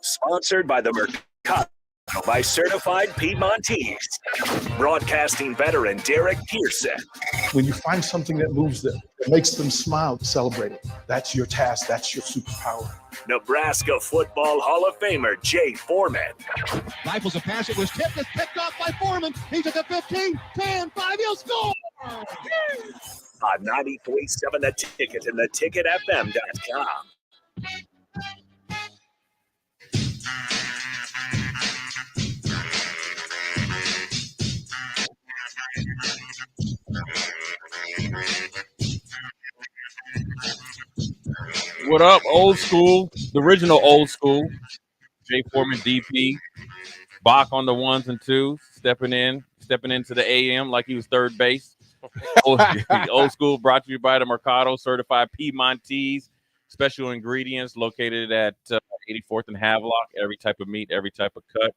Sponsored by the Mercado by Certified Piedmontese. Broadcasting veteran Derek Pearson. When you find something that moves them, that makes them smile, celebrate it. That's your task. That's your superpower. Nebraska Football Hall of Famer Jay Foreman. Rifles a pass. It was tipped. It's picked off by Foreman. He's at the 15, 10, 5. He'll score. On 93.7 The Ticket and theticketfm.com. What up, old school? The original old school. Jay Foreman, DP. Bach on the ones and twos, stepping into the AM like he was third base. Old school brought to you by the Mercado, certified Piedmontese, special ingredients located at 84th and Havelock. Every type of meat, every type of cut.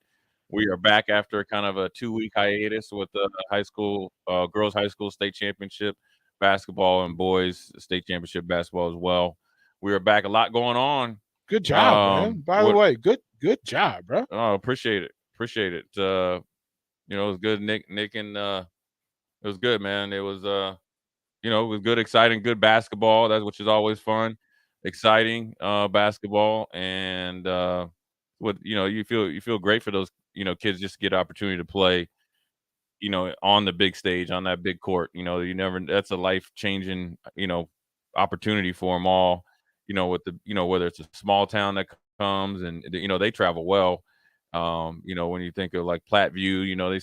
We are back after kind of a 2-week hiatus with the high school, girls high school state championship basketball and boys state championship basketball as well. We are back. A lot going on. Good job, man. By the way, good job, bro. Oh, appreciate it. It was good. Nick, and it was good, man. It was it was good, exciting, good basketball. Which is always fun, exciting basketball, and you feel great for those kids just to get an opportunity to play, on the big stage, on that big court. That's a life changing opportunity for them all. With the whether it's a small town that comes and they travel well. When you think of like Platteview, they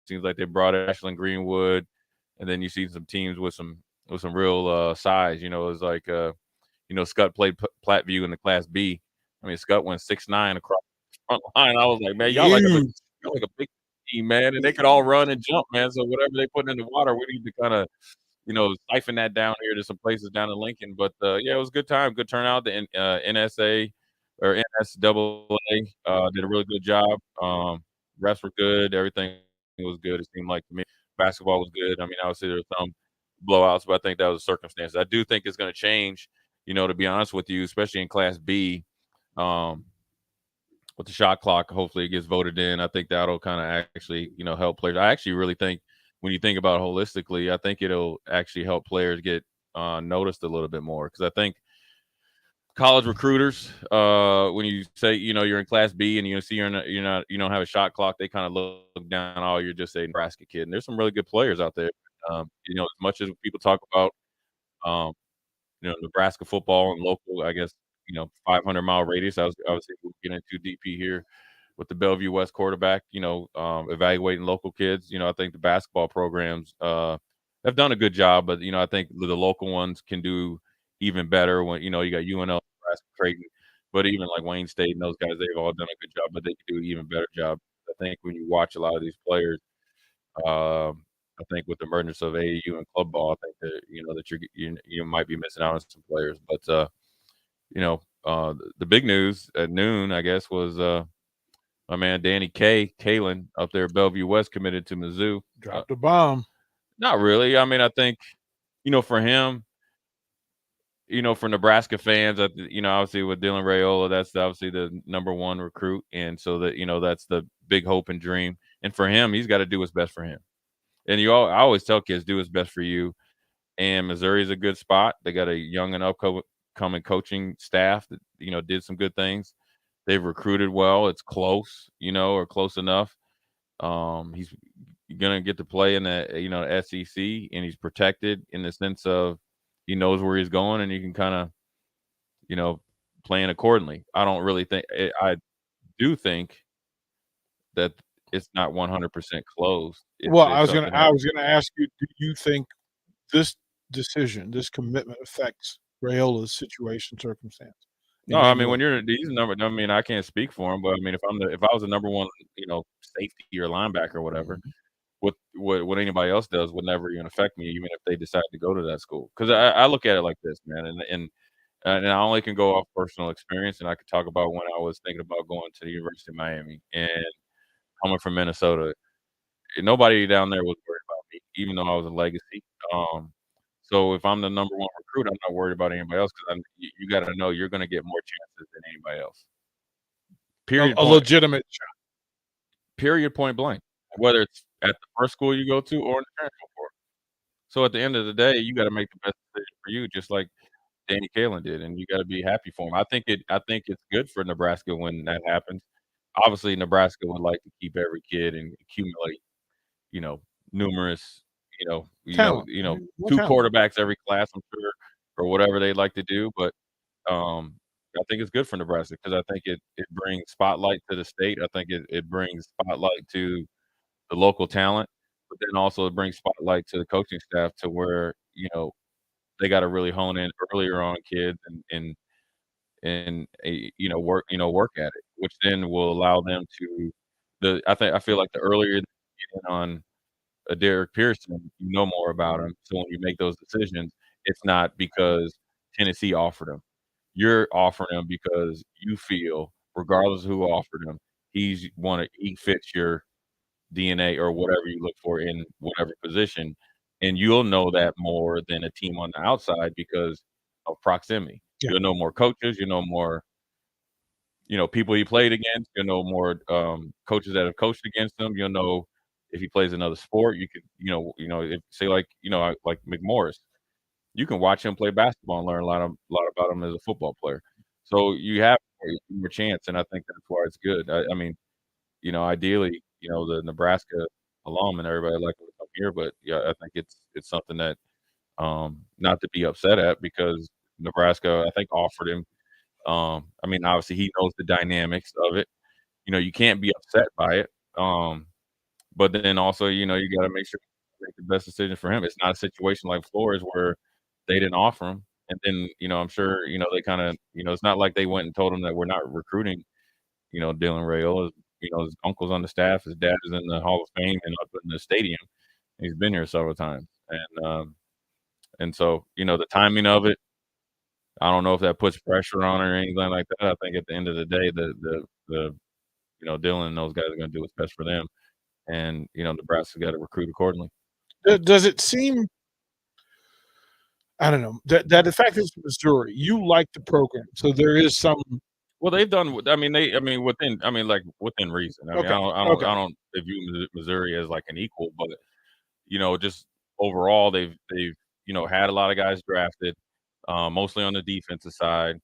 seems like they brought Ashland Greenwood, and then you see some teams with some real size. It's like Scott played Platteview in the Class B. I mean, Scott went 6'9" across the front line. I was like, man, y'all like a big team, man, and they could all run and jump, man. So whatever they put in the water, we need to kind of siphon that down here to some places down in Lincoln. But it was a good time, good turnout. The NSA or NSAA did a really good job. Refs were good. Everything was good. It seemed like to me, basketball was good. I mean, obviously there were some blowouts, but I think that was a circumstance. I do think it's going to change. To be honest with you, especially in Class B, with the shot clock. Hopefully, it gets voted in. I think that'll kind of actually help players. I actually really think when you think about it holistically, I think it'll actually help players get noticed a little bit more, because I think college recruiters, when you say you're in Class B and you see you don't have a shot clock, they kind of look down. Oh, you're just a Nebraska kid. And there's some really good players out there. As much as people talk about Nebraska football and local, I guess 500-mile radius. I was obviously getting into DP here with the Bellevue West quarterback. Evaluating local kids. I think the basketball programs have done a good job, but I think the local ones can do even better. When you got UNL, Nebraska, Creighton, but even like Wayne State and those guys, they've all done a good job, but they can do an even better job. I think when you watch a lot of these players, I think with the emergence of AAU and club ball, I think that that you might be missing out on some players. But the big news at noon, I guess, was my man Danny Kalen up there at Bellevue West committed to Mizzou. Dropped the bomb. Not really. I mean, I think for him, for Nebraska fans, obviously with Dylan Raiola, that's obviously the number one recruit, and so that that's the big hope and dream. And for him, he's got to do what's best for him. And I always tell kids, do what's best for you. And Missouri's a good spot. They got a young and upcoming coaching staff that did some good things. They've recruited well. It's close, or close enough. He's gonna get to play in the SEC, and he's protected in the sense of he knows where he's going, and he can kind of plan accordingly. I don't really think I do think that it's not 100% closed. Well, I was gonna ask you, do you think this decision, this commitment affects Raiola's situation, circumstance? No, I mean, when he's a number, I mean, I can't speak for him, but I mean, if I was the number one, safety or linebacker or whatever, what anybody else does would never even affect me, even if they decide to go to that school. Because I look at it like this, man, and I only can go off personal experience, and I could talk about when I was thinking about going to the University of Miami and coming from Minnesota. Nobody down there was worried about me, even though I was a legacy. So if I'm the number one recruit, I'm not worried about anybody else, because you got to know you're going to get more chances than anybody else. Period. A legitimate shot. Period. Point blank. Whether it's at the first school you go to or in the transfer portal. So at the end of the day, you got to make the best decision for you, just like Danny Kalen did, and you got to be happy for him. I think it's good for Nebraska when that happens. Obviously, Nebraska would like to keep every kid and accumulate, numerous, Talent. two Talent. quarterbacks every class, I'm sure, or whatever they'd like to do. But I think it's good for Nebraska because I think it brings spotlight to the state. I think it brings spotlight to the local talent, but then also it brings spotlight to the coaching staff to where, they got to really hone in earlier on kids and work at it, which then will allow them to I feel like the earlier you get in on a Derek Pearson, you know more about him. So when you make those decisions, it's not because Tennessee offered him. You're offering him because you feel, regardless of who offered him, he fits your DNA or whatever you look for in whatever position, and you'll know that more than a team on the outside because of proximity. Yeah. You'll know more coaches, you know more, people he played against, you'll know more coaches that have coached against him. You'll know if he plays another sport. You could, if say like McMorris, you can watch him play basketball and learn a lot about him as a football player. So you have more chance, and I think that's why it's good. I mean, ideally, the Nebraska alum and everybody like to come here, but yeah, I think it's something that not to be upset at because Nebraska, I think, offered him. I mean, obviously, he knows the dynamics of it. You can't be upset by it. But then also, you got to make sure you make the best decision for him. It's not a situation like Flores where they didn't offer him, and then I'm sure they kind of it's not like they went and told him that we're not recruiting. Dylan Rayola. His uncle's on the staff. His dad is in the Hall of Fame and up in the stadium. He's been here several times, and so the timing of it. I don't know if that puts pressure on her or anything like that. I think at the end of the day, the Dylan and those guys are going to do what's best for them, and Nebraska's got to recruit accordingly. Does it seem? I don't know that the fact is Missouri. You like the program, so there is some. Well, they've done. Within reason. I mean, I don't view Missouri as like an equal, but just overall, they've had a lot of guys drafted, mostly on the defensive side.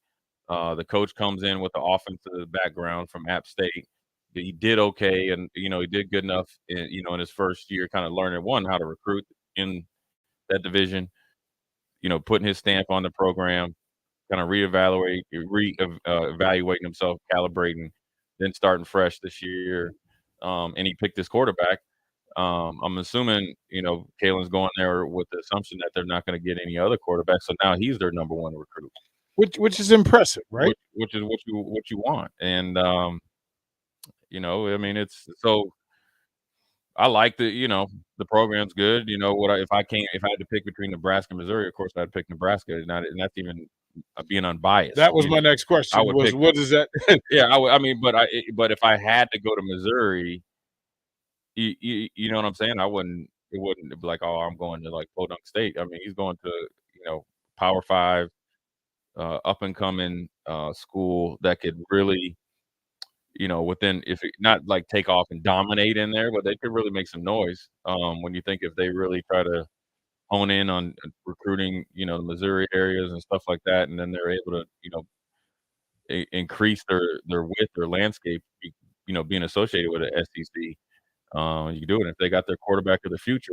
The coach comes in with the offensive background from App State. He did okay, and he did good enough in his first year, kind of learning how to recruit in that division. Putting his stamp on the program. Kind of evaluating himself, calibrating, then starting fresh this year. And he picked his quarterback. I'm assuming, Kalen's going there with the assumption that they're not going to get any other quarterbacks. So now he's their number one recruit. Which is impressive, right? Which is what you want. And, I mean, it's so I like the program's good. If I had to pick between Nebraska and Missouri, of course I'd pick Nebraska. And that's even being unbiased. That was my next question. What is that? Yeah, but if I had to go to Missouri, you know what I'm saying? It wouldn't be like, oh, I'm going to like Podunk State. I mean, he's going to Power 5, up and coming school that could really, not like take off and dominate in there, but they could really make some noise. When you think if they really try to hone in on recruiting, the Missouri areas and stuff like that, and then they're able to, increase their width or landscape, being associated with an SEC. You can do it if they got their quarterback of the future.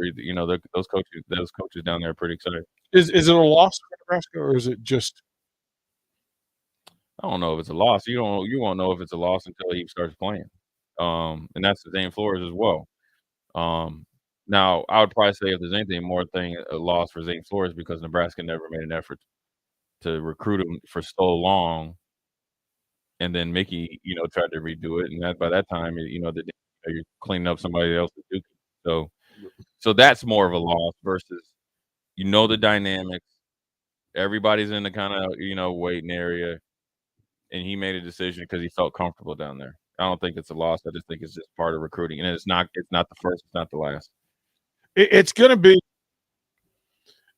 Those coaches down there are pretty excited. Is it a loss for Nebraska, or is it just? I don't know if it's a loss. You won't know if it's a loss until he starts playing. And that's the same Flores as well. Now, I would probably say if there's anything more a loss for Zane Flores because Nebraska never made an effort to recruit him for so long, and then Mickey, tried to redo it, and by that time, you're cleaning up somebody else's Dookie. So that's more of a loss versus the dynamics. Everybody's in the kind of waiting area, and he made a decision because he felt comfortable down there. I don't think it's a loss. I just think it's just part of recruiting, and it's not the first, it's not the last. It's going to be,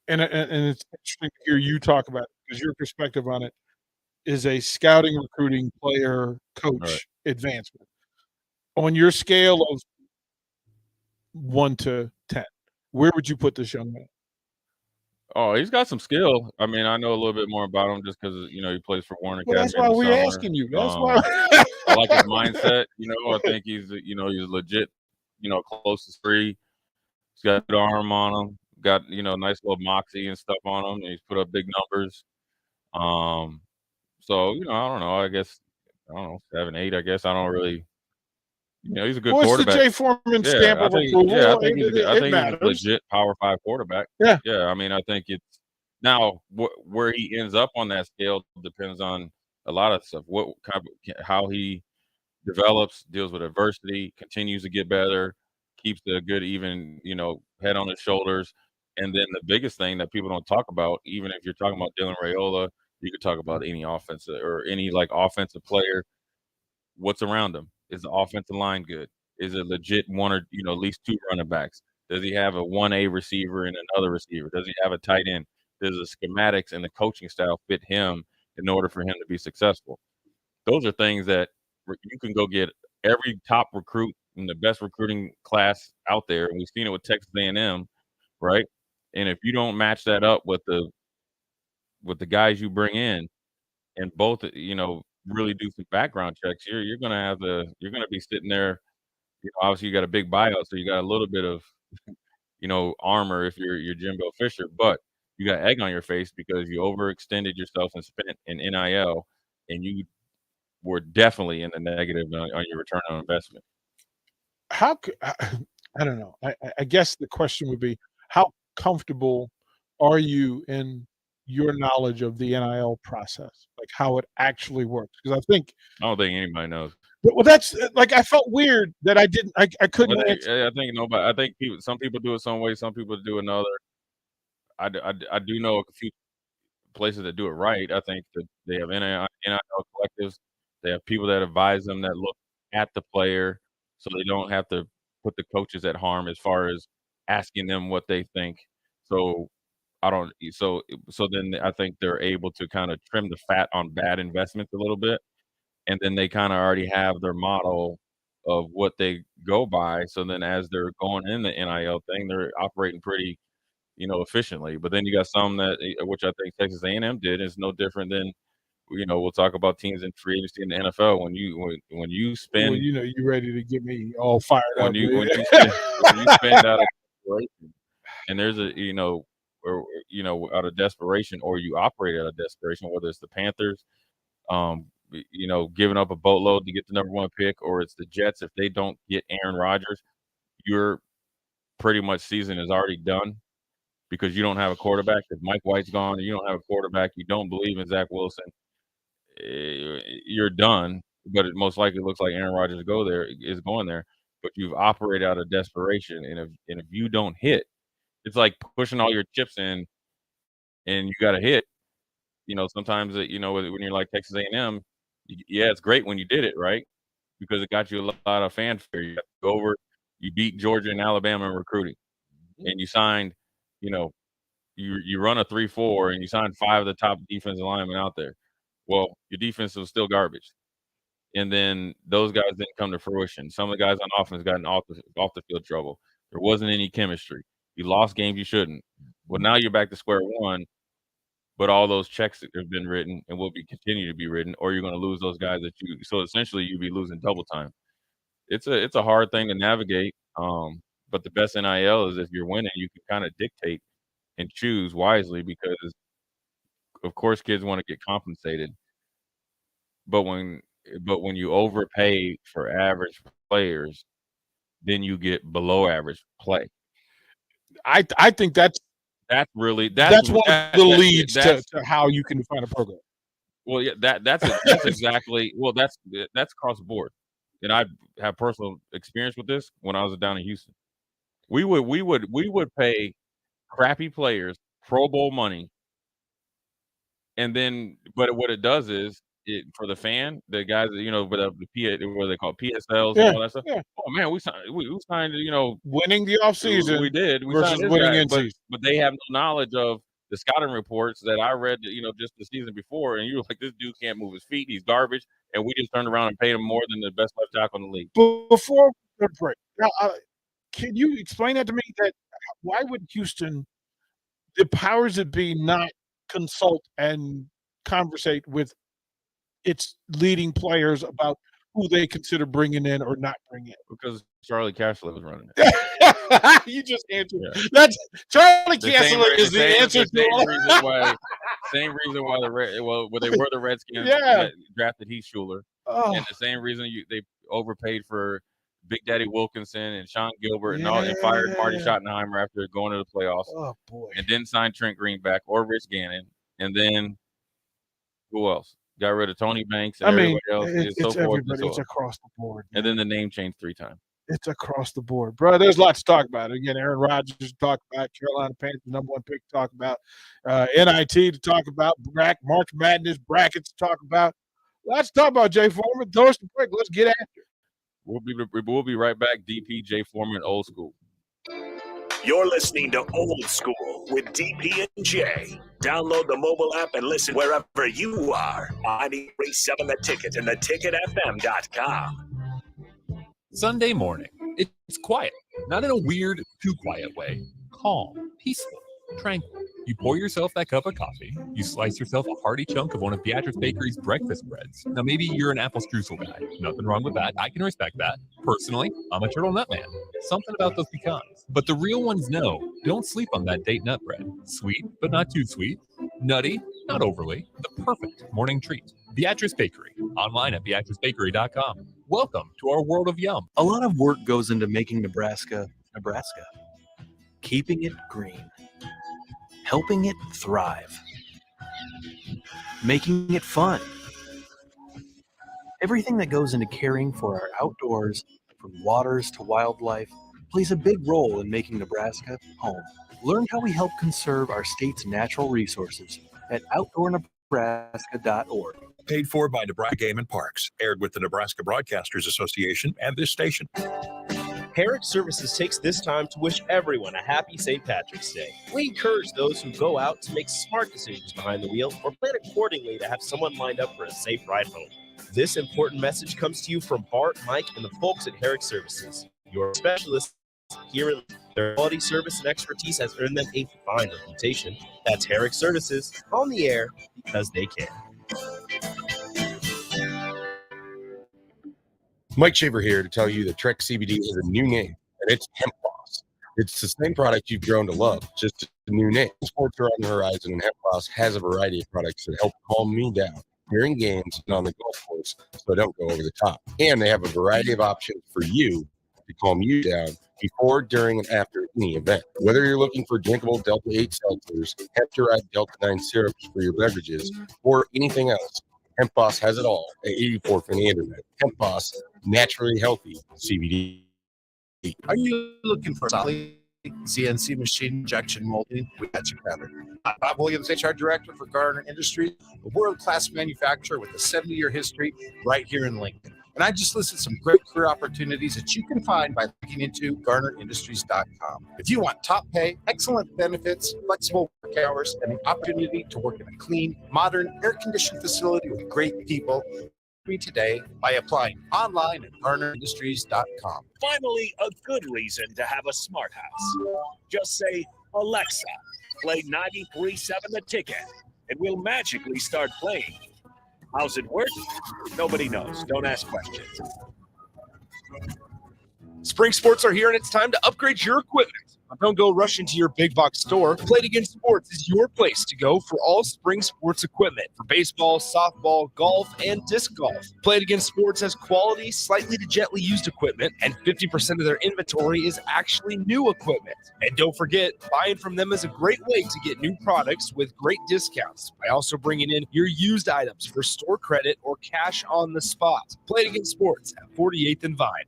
and it's interesting to hear you talk about it because your perspective on it is a scouting, recruiting, player, coach advancement. On your scale of 1 to 10, where would you put this young man? Oh, he's got some skill. I mean, I know a little bit more about him just because he plays for Warren Well, Academy that's why in the we're summer. asking you. That's why. I like his mindset. I think he's legit. Close to 3. He's got a good arm on him. Got nice little moxie and stuff on him. And he's put up big numbers. So I don't know. I guess 7, 8. I guess I don't really. He's a good What's the quarterback. Jay Foreman stamp of approval? I think he's It a matters. legit Power 5 quarterback. Yeah. Yeah. I mean, I think it's now where he ends up on that scale depends on a lot of stuff. What kind of how he develops, deals with adversity, continues to get better, keeps a good even head on his shoulders, and then the biggest thing that people don't talk about, even if you're talking about Dylan Raiola, you could talk about any offensive or any offensive player. What's around him? Is the offensive line good? Is it legit one or at least 2 running backs? Does he have a 1A receiver and another receiver? Does he have a tight end? Does the schematics and the coaching style fit him in order for him to be successful? Those are things that you can go get every top recruit in the best recruiting class out there, and we've seen it with Texas A&M, right? And if you don't match that up with the guys you bring in, and both really do some background checks, you're gonna be sitting there. Obviously you got a big buyout, so you got a little bit of armor if you're Jimbo Fisher, but you got egg on your face because you overextended yourself and spent an NIL, and you were definitely in the negative on your return on investment. How I don't know. I guess the question would be, how comfortable are you in your knowledge of the NIL process, like how it actually works? Because I don't think anybody knows. Well, that's I felt weird that I didn't. I couldn't. I think nobody. I think some people do it some way, some people do another. I do know a few places that do it right. I think that they have NIL collectives. They have people that advise them that look at the player, so they don't have to put the coaches at harm as far as asking them what they think. So I don't. So then I think they're able to kind of trim the fat on bad investments a little bit, and then they kind of already have their model of what they go by. So then as they're going in the NIL thing, they're operating pretty efficiently. But then you got some that, which I think Texas A&M did, is no different than, we'll talk about teams in free agency in the NFL. When you spend, well, you ready to get me all fired up. When you spend out of desperation, and there's out of desperation, or you operate out of desperation, whether it's the Panthers, giving up a boatload to get the number 1 pick, or it's the Jets. If they don't get Aaron Rodgers, your pretty much season is already done. Because you don't have a quarterback. If Mike White's gone and you don't have a quarterback, you don't believe in Zach Wilson, you're done. But it most likely looks like Aaron Rodgers is going there. But you've operated out of desperation, and if you don't hit, it's like pushing all your chips in, and you got to hit. Sometimes when you're like Texas A&M, yeah, it's great when you did it right because it got you a lot of fanfare. You got to go over, you beat Georgia and Alabama in recruiting, and you signed. You run a 3-4 and you sign 5 of the top defensive linemen out there. Well, your defense was still garbage. And then those guys didn't come to fruition. Some of the guys on offense got in off the field trouble. There wasn't any chemistry. You lost games you shouldn't. Well, now you're back to square one, but all those checks that have been written and will continue to be written, or you're going to lose those guys so essentially you'll be losing double time. It's a hard thing to navigate. But the best NIL is if you're winning, you can kind of dictate and choose wisely because, of course, kids want to get compensated. But when you overpay for average players, then you get below average play. I think that's one of the leads to how you can define a program. Well, yeah, that's exactly. Well, that's across the board, and I have personal experience with this when I was down in Houston. We would pay crappy players Pro Bowl money, and then but what it does is for the fan, the guys that with what they call PSLs and all that stuff. Yeah. Oh man, we signed winning the offseason. We did. We versus signed winning guy, in season. but they have no knowledge of the scouting reports that I read, just the season before, and you were like, this dude can't move his feet. He's garbage. And we just turned around and paid him more than the best left tackle in the league. Before we break, now, can you explain that to me? That why would Houston, the powers that be, not consult and conversate with its leading players about who they consider bringing in or not bringing in? Because Charlie Casserly was running it. You just answered. That's Charlie Casserly is the answer to same reason why they were the Redskins drafted Heath Schuler, and the same reason they overpaid for Big Daddy Wilkinson and Sean Gilbert and fired Marty Schottenheimer after going to the playoffs. Oh boy! And didn't sign Trent Greenback or Rich Gannon, and then who else? Got rid of Tony Banks and everybody else. It's everybody. It's across the board. And then the name changed 3 times. It's across the board, bro. There's lots to talk about. Again, Aaron Rodgers to talk about, Carolina Panthers #1 pick to talk about, NIT to talk about, March Madness brackets to talk about. Let's talk about Jay Foreman. Throw us the break. Let's get after it. We'll be right back. DP, Jay Foreman, Old School. You're listening to Old School with DP and Jay. Download the mobile app and listen wherever you are. 93.7 The Ticket and theticketfm.com. Sunday morning. It's quiet, not in a weird, too quiet way. Calm, peaceful, tranquil. You pour yourself that cup of coffee. You slice yourself a hearty chunk of one of Beatrice Bakery's breakfast breads. Now, maybe you're an apple streusel guy. Nothing wrong with that. I can respect that. Personally, I'm a turtle nut man. Something about those pecans. But the real ones know, don't sleep on that date nut bread. Sweet, but not too sweet. Nutty, not overly. The perfect morning treat. Beatrice Bakery. Online at beatricebakery.com. Welcome to our world of yum. A lot of work goes into making Nebraska, Nebraska. Keeping it green. Helping it thrive. Making it fun. Everything that goes into caring for our outdoors, from waters to wildlife, plays a big role in making Nebraska home. Learn how we help conserve our state's natural resources at outdoornebraska.org. Paid for by Nebraska Game and Parks. Aired with the Nebraska Broadcasters Association and this station. Herrick Services takes this time to wish everyone a happy St. Patrick's Day. We encourage those who go out to make smart decisions behind the wheel or plan accordingly to have someone lined up for a safe ride home. This important message comes to you from Bart, Mike, and the folks at Herrick Services. Your specialists here in their quality service and expertise has earned them a fine reputation. That's Herrick Services, on the air because they care. Mike Shaver here to tell you that Trek CBD is a new name, and it's Hemp Boss. It's the same product you've grown to love, just a new name. Sports are on the horizon, and Hemp Boss has a variety of products that help calm me down during games and on the golf course, so I don't go over the top. And they have a variety of options for you to calm you down before, during, and after any event. Whether you're looking for drinkable Delta 8 seltzers, hemp-derived Delta 9 syrups for your beverages, or anything else, Hemp Boss has it all at 84th and Anderson. Hemp Boss, naturally healthy CBD. Are you looking for solid CNC machine injection molding? We got you covered. I'm Bob Williams, HR Director for Garner Industries, a world-class manufacturer with a 70-year history right here in Lincoln. And I just listed some great career opportunities that you can find by looking into GarnerIndustries.com. If you want top pay, excellent benefits, flexible work hours, and the opportunity to work in a clean, modern, air-conditioned facility with great people, me today by applying online at GarnerIndustries.com. Finally, a good reason to have a smart house. Just say, Alexa, play 93.7 The Ticket, and we'll magically start playing. How's it work? Nobody knows. Don't ask questions. Spring sports are here, and it's time to upgrade your equipment. Don't go rush into your big box store. Play It Again Sports is your place to go for all spring sports equipment for baseball, softball, golf, and disc golf. Play It Again Sports has quality, slightly to gently used equipment, and 50% of their inventory is actually new equipment. And don't forget, buying from them is a great way to get new products with great discounts by also bringing in your used items for store credit or cash on the spot. Play It Again Sports at 48th and Vine.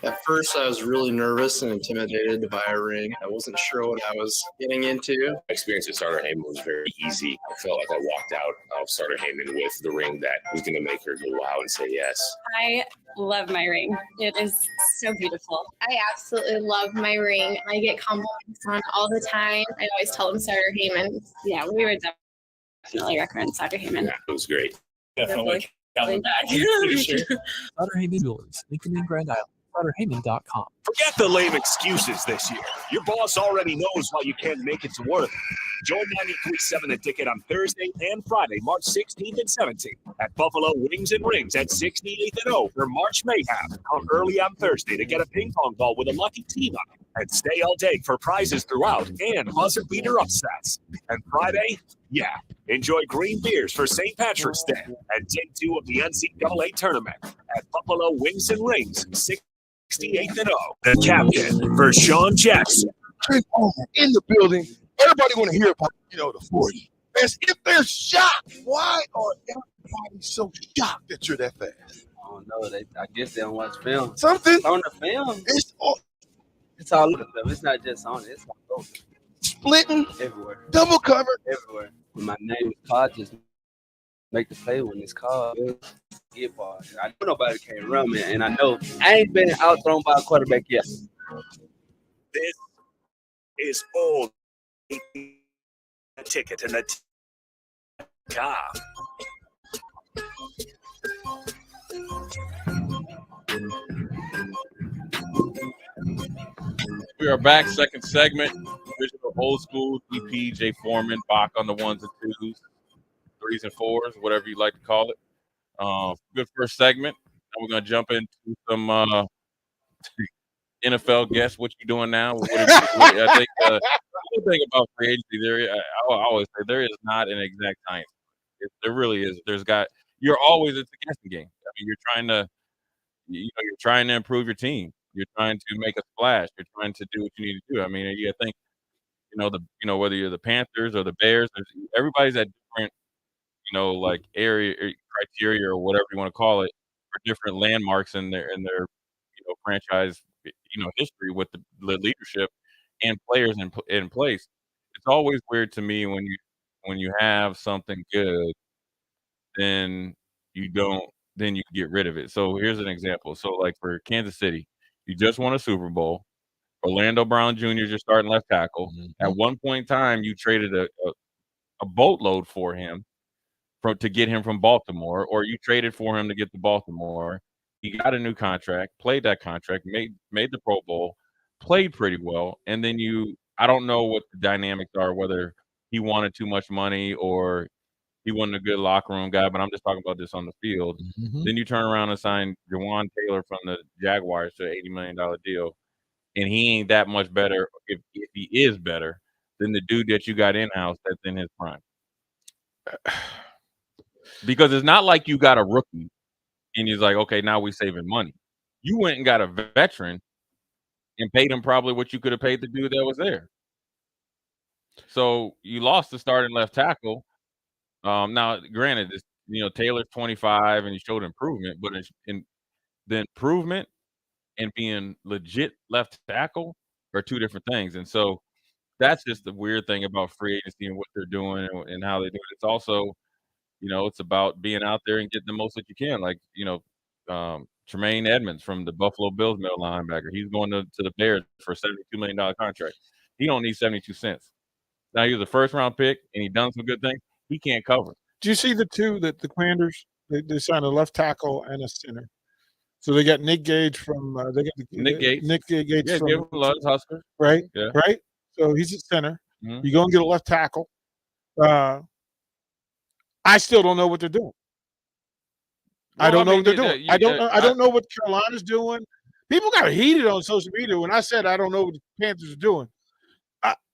At first, I was really nervous and intimidated to buy a ring. I wasn't sure what I was getting into. My experience at Starter Heyman was very easy. I felt like I walked out of Starter Heyman with the ring that was going to make her go wow and say yes. I love my ring. It is so beautiful. I absolutely love my ring. I get compliments on all the time. I always tell them Starter Heyman. Yeah, we would definitely recommend Starter Heyman. Yeah, it was great. Definitely. Starter Heyman Jewelers, Lincoln and Grand Island. StarterHeyman.com. Forget the lame excuses this year. Your boss already knows why you can't make it to work. Join 93.7 The Ticket on Thursday and Friday, March 16th and 17th at Buffalo Wings and Rings at 68th and O for March Mayhem. Come early on Thursday to get a ping pong ball with a lucky team on it. And stay all day for prizes throughout and buzzer beater upsets. And Friday, yeah, enjoy green beers for St. Patrick's Day and day 2 of the NCAA tournament at Buffalo Wings and Rings, 68th and O. The captain, Vershawn Jackson. Trent Palmer in the building. Everybody want to hear about, the 40. As if they're shocked. Why are everybody so shocked that you're that fast? I don't know. I guess they don't watch film. Something on the film. It's all over the film. It's not just on it. It's all over. Splitting everywhere. Double covered everywhere. When my name is called, just make the play when it's called. Get ball. I know nobody can run, man, and I know I ain't been outthrown by a quarterback yet. This is all the ticket and the car. We are back, second segment. Original old school DP, Jay Foreman, Bach on the 1s and 2s, 3s and 4s, whatever you like to call it. Good first segment. Now we're gonna jump into some NFL guests. What you doing now? I think the thing about free agency, I always say there is not an exact science. There really is. It's a guessing game. I mean, you're trying to improve your team. You're trying to make a splash. You're trying to do what you need to do. I mean, you think, whether you're the Panthers or the Bears, everybody's at different, like area criteria or whatever you want to call it, for different landmarks in their franchise, history with the leadership and players in place. It's always weird to me when you have something good, then you get rid of it. So here's an example. So like for Kansas City, you just won a Super Bowl. Orlando Brown Jr. is your starting left tackle. Mm-hmm. At one point in time, you traded a boatload for him to get him from Baltimore, or you traded for him to get to Baltimore. He got a new contract, played that contract, made the Pro Bowl, played pretty well, and then I don't know what the dynamics are, whether he wanted too much money or he wasn't a good locker room guy, but I'm just talking about this on the field. Mm-hmm. Then you turn around and sign Jawan Taylor from the Jaguars to an $80 million deal, and he ain't that much better, if he is better, than the dude that you got in-house that's in his prime. Because it's not like you got a rookie and he's like, okay, now we're saving money. You went and got a veteran and paid him probably what you could have paid the dude that was there. So you lost the starting left tackle. Now, granted, Taylor's 25 and he showed improvement, but the improvement and being legit left tackle are two different things. And so that's just the weird thing about free agency and what they're doing and how they do it. It's also, it's about being out there and getting the most that you can. Like, Tremaine Edmonds from the Buffalo Bills middle linebacker. He's going to the Bears for a $72 million contract. He don't need 72 cents. Now, he was a first-round pick, and he done some good things. He can't cover. Do you see the two that the Commanders, they signed a left tackle and a center? So they got Nick Gage from Nick Gage. Nick Gage from give him a lot of Huskers. Right? Yeah. Right? So he's at center. Mm-hmm. You go and get a left tackle. I still don't know what they're doing. I don't know what they're doing. I don't know what Carolina's doing. People got heated on social media when I said I don't know what the Panthers are doing.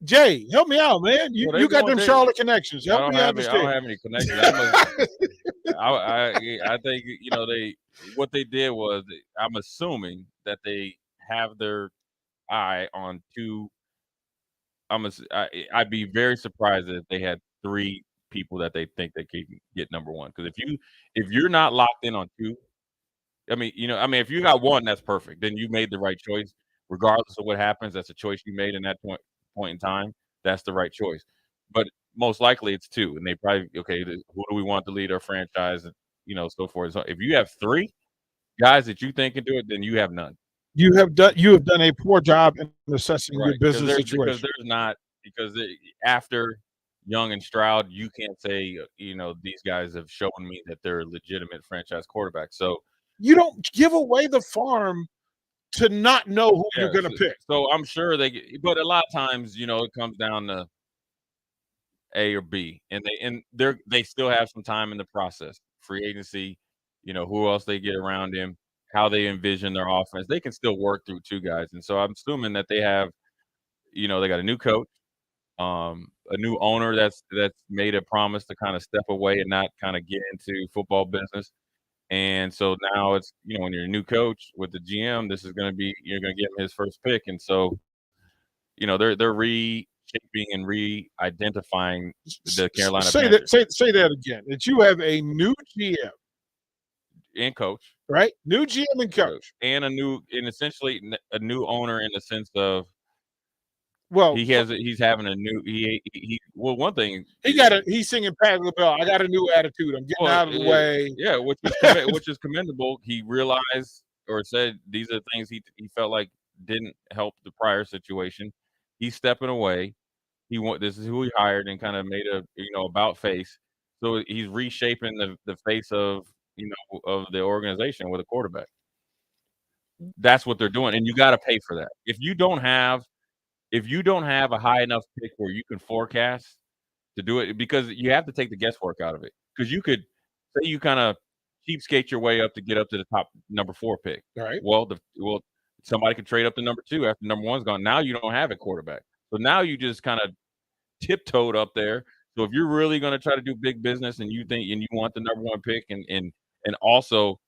Jay, help me out, man. You got them Charlotte connections. Help me understand. I don't have any connections. I think what they did was, I'm assuming that they have their eye on two. I'd be very surprised if they had three people that they think they can get number one. Because if you're not locked in on two, I mean, if you got one, that's perfect. Then you made the right choice, regardless of what happens. That's a choice you made in that point in time. That's the right choice. But most likely it's two, and they probably who do we want to lead our franchise, and so forth. So if you have three guys that you think can do it, then you have none. You have done a poor job in assessing your business situation. Because after Young and Stroud, you can't say these guys have shown me that they're legitimate franchise quarterbacks. So you don't give away the farm to not know who you're going to pick. So I'm sure but a lot of times, it comes down to A or B, and they still have some time in the process. Free agency, who else they get around him, how they envision their offense. They can still work through two guys, and so I'm assuming that they have, they got a new coach, a new owner that's made a promise to kind of step away and not kind of get into football business. And so now it's, when you're a new coach with the GM, you're going to give him his first pick. And so, they're reshaping and re-identifying the Carolina Panthers. Say that again. That you have a new GM and coach, right? New GM and coach, and essentially a new owner in the sense of, well, he's having a new one thing he's singing Patti LaBelle. I got a new attitude. I'm getting out of the way. Yeah, which is commendable. He realized or said these are things he felt like didn't help the prior situation. He's stepping away. This is who he hired and kind of made a about face. So he's reshaping the face of of the organization with a quarterback. That's what they're doing, and you got to pay for that. If you don't have a high enough pick where you can forecast to do it, because you have to take the guesswork out of it. Because you could say you kind of cheapskate your way up to get up to the top number 4 pick. Right. Well, somebody could trade up to number 2 after number 1's gone. Now you don't have a quarterback. So now you just kind of tiptoed up there. So if you're really going to try to do big business and you want the number 1 pick and also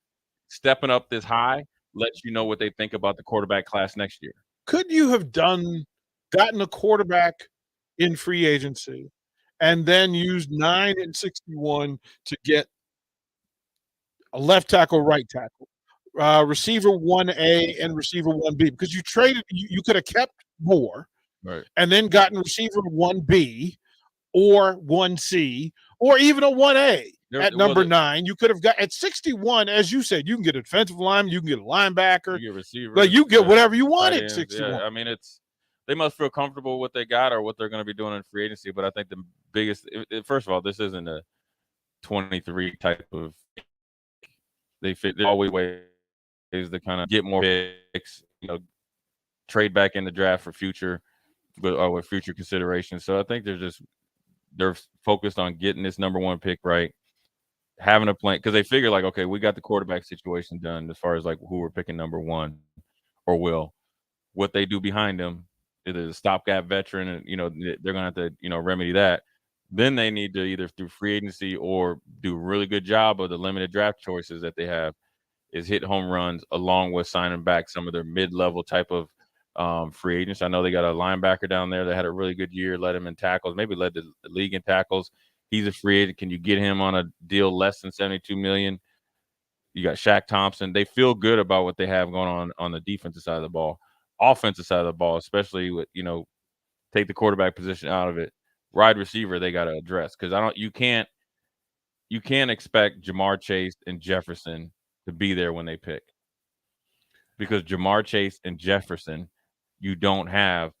stepping up this high lets you know what they think about the quarterback class next year. Could you have gotten a quarterback in free agency and then used 9 and 61 to get a left tackle, right tackle, receiver 1A and receiver 1B? Because you could have kept more, right, and then gotten receiver 1B or 1C or even a 1A at number 9. You could have got at 61, as you said, you can get a defensive lineman, you can get a linebacker, you get receiver, but you get whatever you want at 61. Yeah, I mean, they must feel comfortable with what they got or what they're going to be doing in free agency. But I think the biggest, first of all, this isn't a 23 type of. There's always ways to kind of get more picks, trade back in the draft for future, with future considerations. So I think they're focused on getting this number 1 pick right, having a plan, because they figure like, okay, we got the quarterback situation done as far as like who we're picking number 1 or will. What they do behind them. Either a stopgap veteran, and they're gonna have to remedy that. Then they need to either through free agency or do a really good job of the limited draft choices that they have, is hit home runs along with signing back some of their mid-level type of free agents. I know they got a linebacker down there that had a really good year, led him in tackles, maybe led the league in tackles. He's a free agent. Can you get him on a deal less than $72 million? You got Shaq Thompson. They feel good about what they have going on the defensive side of the ball. Offensive side of the ball, especially with take the quarterback position out of it. Wide receiver they got to address, because you can't expect Jamar Chase and Jefferson to be there when they pick, because Jamar Chase and Jefferson, you don't have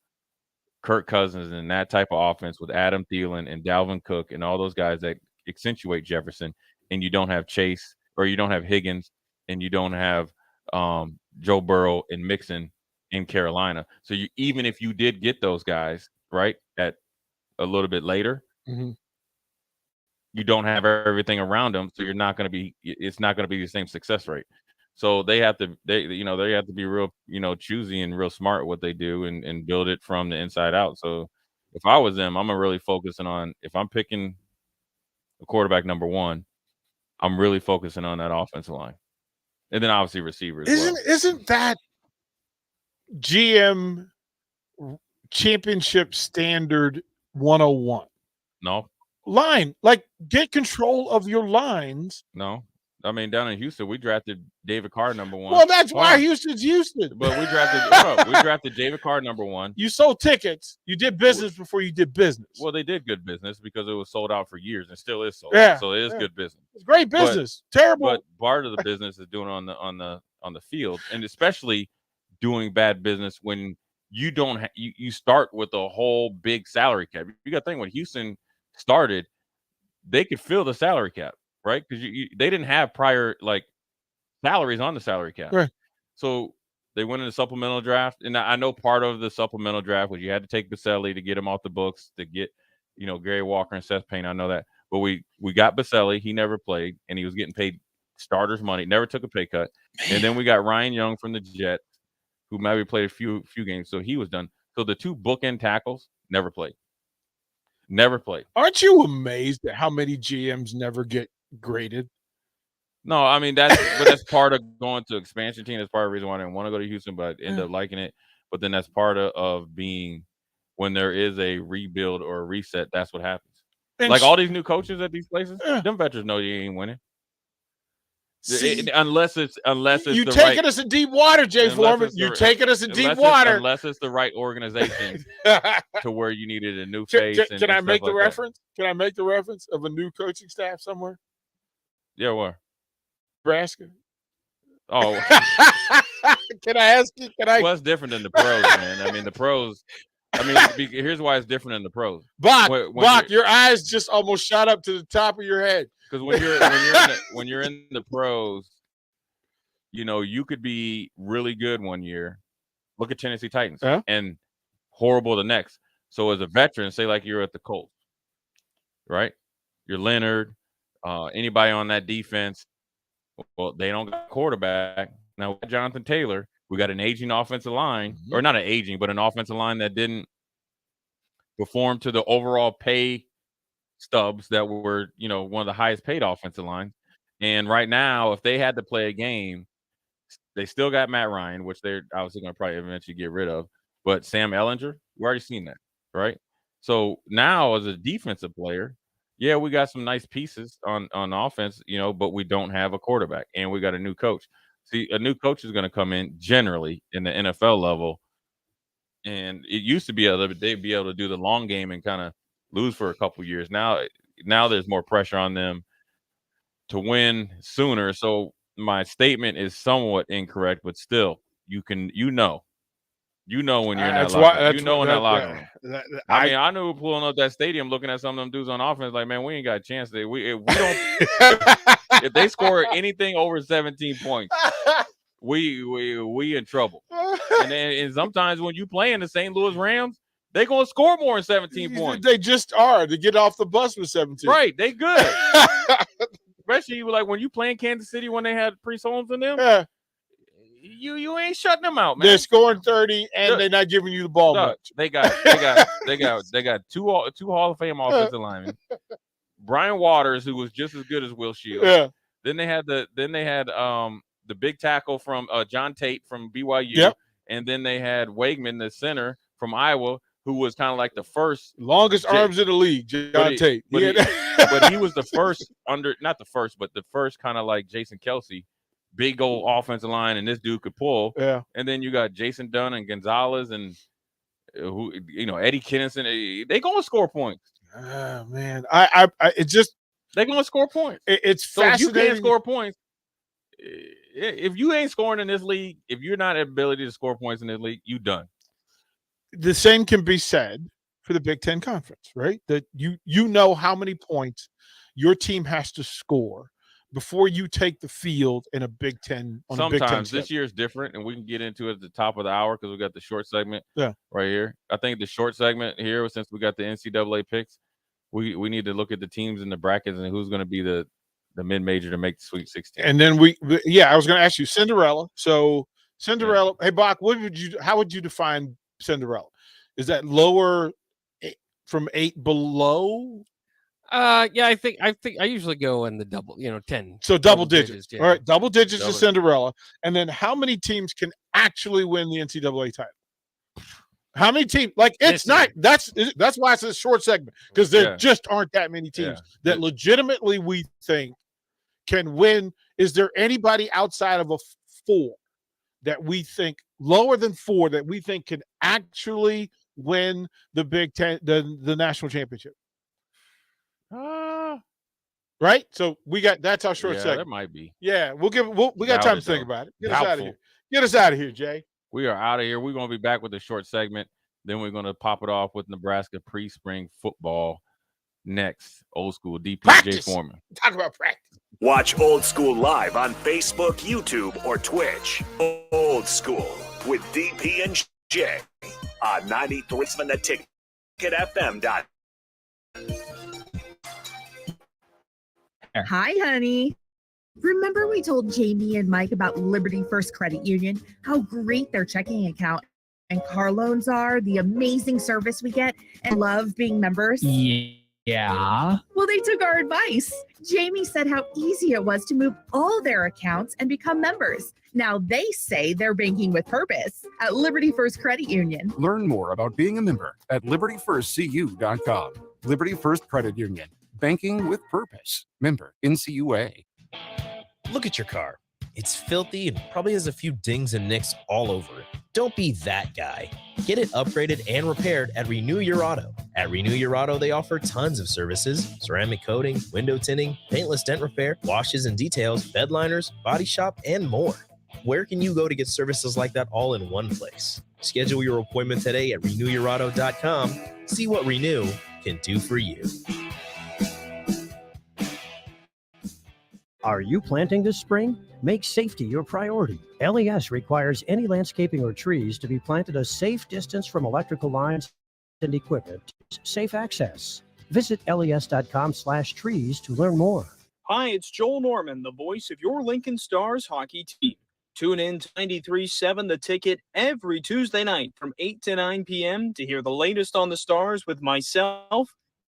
Kirk Cousins in that type of offense with Adam Thielen and Dalvin Cook and all those guys that accentuate Jefferson, and you don't have Chase, or you don't have Higgins, and you don't have Joe Burrow and Mixon in Carolina. So even if you did get those guys right at a little bit later, you don't have everything around them, so it's not going to be the same success rate. So they have to be real choosy and real smart what they do and build it from the inside out. So if I was them, I'm really focusing on, if I'm picking a quarterback number 1, I'm really focusing on that offensive line, and then obviously receivers. Isn't that GM championship standard 101? No. Line, like, get control of your lines. No. I mean, down in Houston, we drafted David Carr number 1. Well, that's why Houston's Houston. But we drafted David Carr number 1. You sold tickets. You did business before you did business. Well, they did good business because it was sold out for years and still is sold. Yeah, So it is good business. It's great business. Terrible. But part of the business is doing it on the field, and especially doing bad business when you don't you start with a whole big salary cap. You got to think when Houston started, they could fill the salary cap, right? Because they didn't have prior like salaries on the salary cap. Right. So they went in the supplemental draft, and I know part of the supplemental draft was you had to take Baselli to get him off the books to get, Gary Walker and Seth Payne. I know that, but we got Baselli. He never played, and he was getting paid starters money. Never took a pay cut. And then we got Ryan Young from the Jets, who maybe played a few games, so he was done. So the 2 bookend tackles never played. Never played. Aren't you amazed at how many GMs never get graded? No, I mean that's part of going to expansion team. That's part of the reason why I didn't want to go to Houston, but I ended up liking it. But then that's part of being when there is a rebuild or a reset. That's what happens. Like all these new coaches at these places, them veterans know you ain't winning. Unless it's you taking us in deep water, Jay Foreman. You're taking us in deep water. Unless it's the right organization to where you needed a new face. Can I make the reference? Can I make the reference of a new coaching staff somewhere? Yeah, where? Nebraska. Oh, can I ask you? Well, it's different than the pros, man. I mean, the pros. I mean, here's why it's different than the pros. Bach, your eyes just almost shot up to the top of your head. Because when you're in the pros, you could be really good one year. Look at Tennessee Titans and horrible the next. So as a veteran, say like you're at the Colts, right? You're Leonard, anybody on that defense. Well, they don't got a quarterback. Now we got Jonathan Taylor. We got an aging offensive line, or not an aging, but an offensive line that didn't perform to the overall pay stubs that were, one of the highest paid offensive lines. And right now, if they had to play a game, they still got Matt Ryan, which they're obviously going to probably eventually get rid of. But Sam Ehlinger, we already seen that, right? So now as a defensive player, yeah, we got some nice pieces on offense, but we don't have a quarterback, and we got a new coach. See, a new coach is going to come in generally in the NFL level, and it used to be they'd be able to do the long game and kind of lose for a couple years. Now there's more pressure on them to win sooner. So my statement is somewhat incorrect, but still, when you're in that locker room. I mean, I knew pulling up that stadium, looking at some of them dudes on offense, like, man, we ain't got a chance. If we don't, if they score anything over 17 points, we in trouble. And sometimes when you play in the St. Louis Rams, they gonna score more than 17 points. They just are to get off the bus with 17. Right, they good. Especially like when you play in Kansas City when they had Priest Holmes in them. Yeah. You ain't shutting them out, man. They're scoring 30 and they're not giving you the ball much. They got two Hall of Fame offensive linemen. Brian Waters, who was just as good as Will Shields. Yeah. Then they had the big tackle from John Tate from BYU. Yep. And then they had Wakeman, the center from Iowa, who was kind of like the first longest arms in the league, John Tate. But he was the first not the first, but the first kind of like Jason Kelsey, big old offensive line, and this dude could pull. Yeah. And then you got Jason Dunn and Gonzalez and Eddie Kennison. They gonna score points. Oh man, they're gonna score points. It's so fascinating. If you can't score points, if you ain't scoring in this league, if you're not ability to score points in this league, you done. The same can be said for the Big Ten Conference, right? That you know how many points your team has to score before you take the field in a Big Ten. Sometimes this year is different, and we can get into it at the top of the hour because we got the short segment right here. I think the short segment here, since we got the NCAA picks, we need to look at the teams in the brackets and who's going to be the mid-major to make the Sweet 16. And then I was going to ask you Cinderella. So Cinderella, Hey Bach, how would you define Cinderella? Is that lower from 8 below? Yeah, I think I usually go in the double, 10. So double digits. Yeah. All right, double digits is Cinderella. And then how many teams can actually win the NCAA title? How many teams? Like it's not. That's why it's a short segment, because there just aren't that many teams that legitimately we think can win Is there anybody outside of a 4 that we think lower than 4 that we think can actually win the Big Ten, the national championship? Right. So that's our short segment. There might be. Yeah, we got time to think about it. Get us out of here. Get us out of here, Jay. We are out of here. We're going to be back with a short segment. Then we're going to pop it off with Nebraska pre-spring football next. Old School DP and Jay Foreman. Talk about practice. Watch Old School live on Facebook, YouTube, or Twitch. Old School with DP and Jay on 93.7 The Ticket, TicketFM. Hi, honey. Remember we told Jamie and Mike about Liberty First Credit Union, how great their checking account and car loans are, the amazing service we get, and love being members? Yeah. Well, they took our advice. Jamie said how easy it was to move all their accounts and become members. Now they say they're banking with purpose at Liberty First Credit Union. Learn more about being a member at libertyfirstcu.com. Liberty First Credit Union. Banking with purpose. Member NCUA. Look at your car. It's filthy and probably has a few dings and nicks all over it. Don't be that guy. Get it upgraded and repaired at Renew Your Auto. At Renew Your Auto, they offer tons of services: ceramic coating, window tinting, paintless dent repair, washes and details, bed liners, body shop, and more. Where can you go to get services like that all in one place? Schedule your appointment today at renewyourauto.com. See what Renew can do for you. Are you planting this spring? Make safety your priority. LES requires any landscaping or trees to be planted a safe distance from electrical lines and equipment. Safe access. Visit les.com/trees to learn more. Hi, it's Joel Norman, the voice of your Lincoln Stars hockey team. Tune in to 93.7 The Ticket every Tuesday night from 8 to 9 p.m. to hear the latest on the Stars with myself,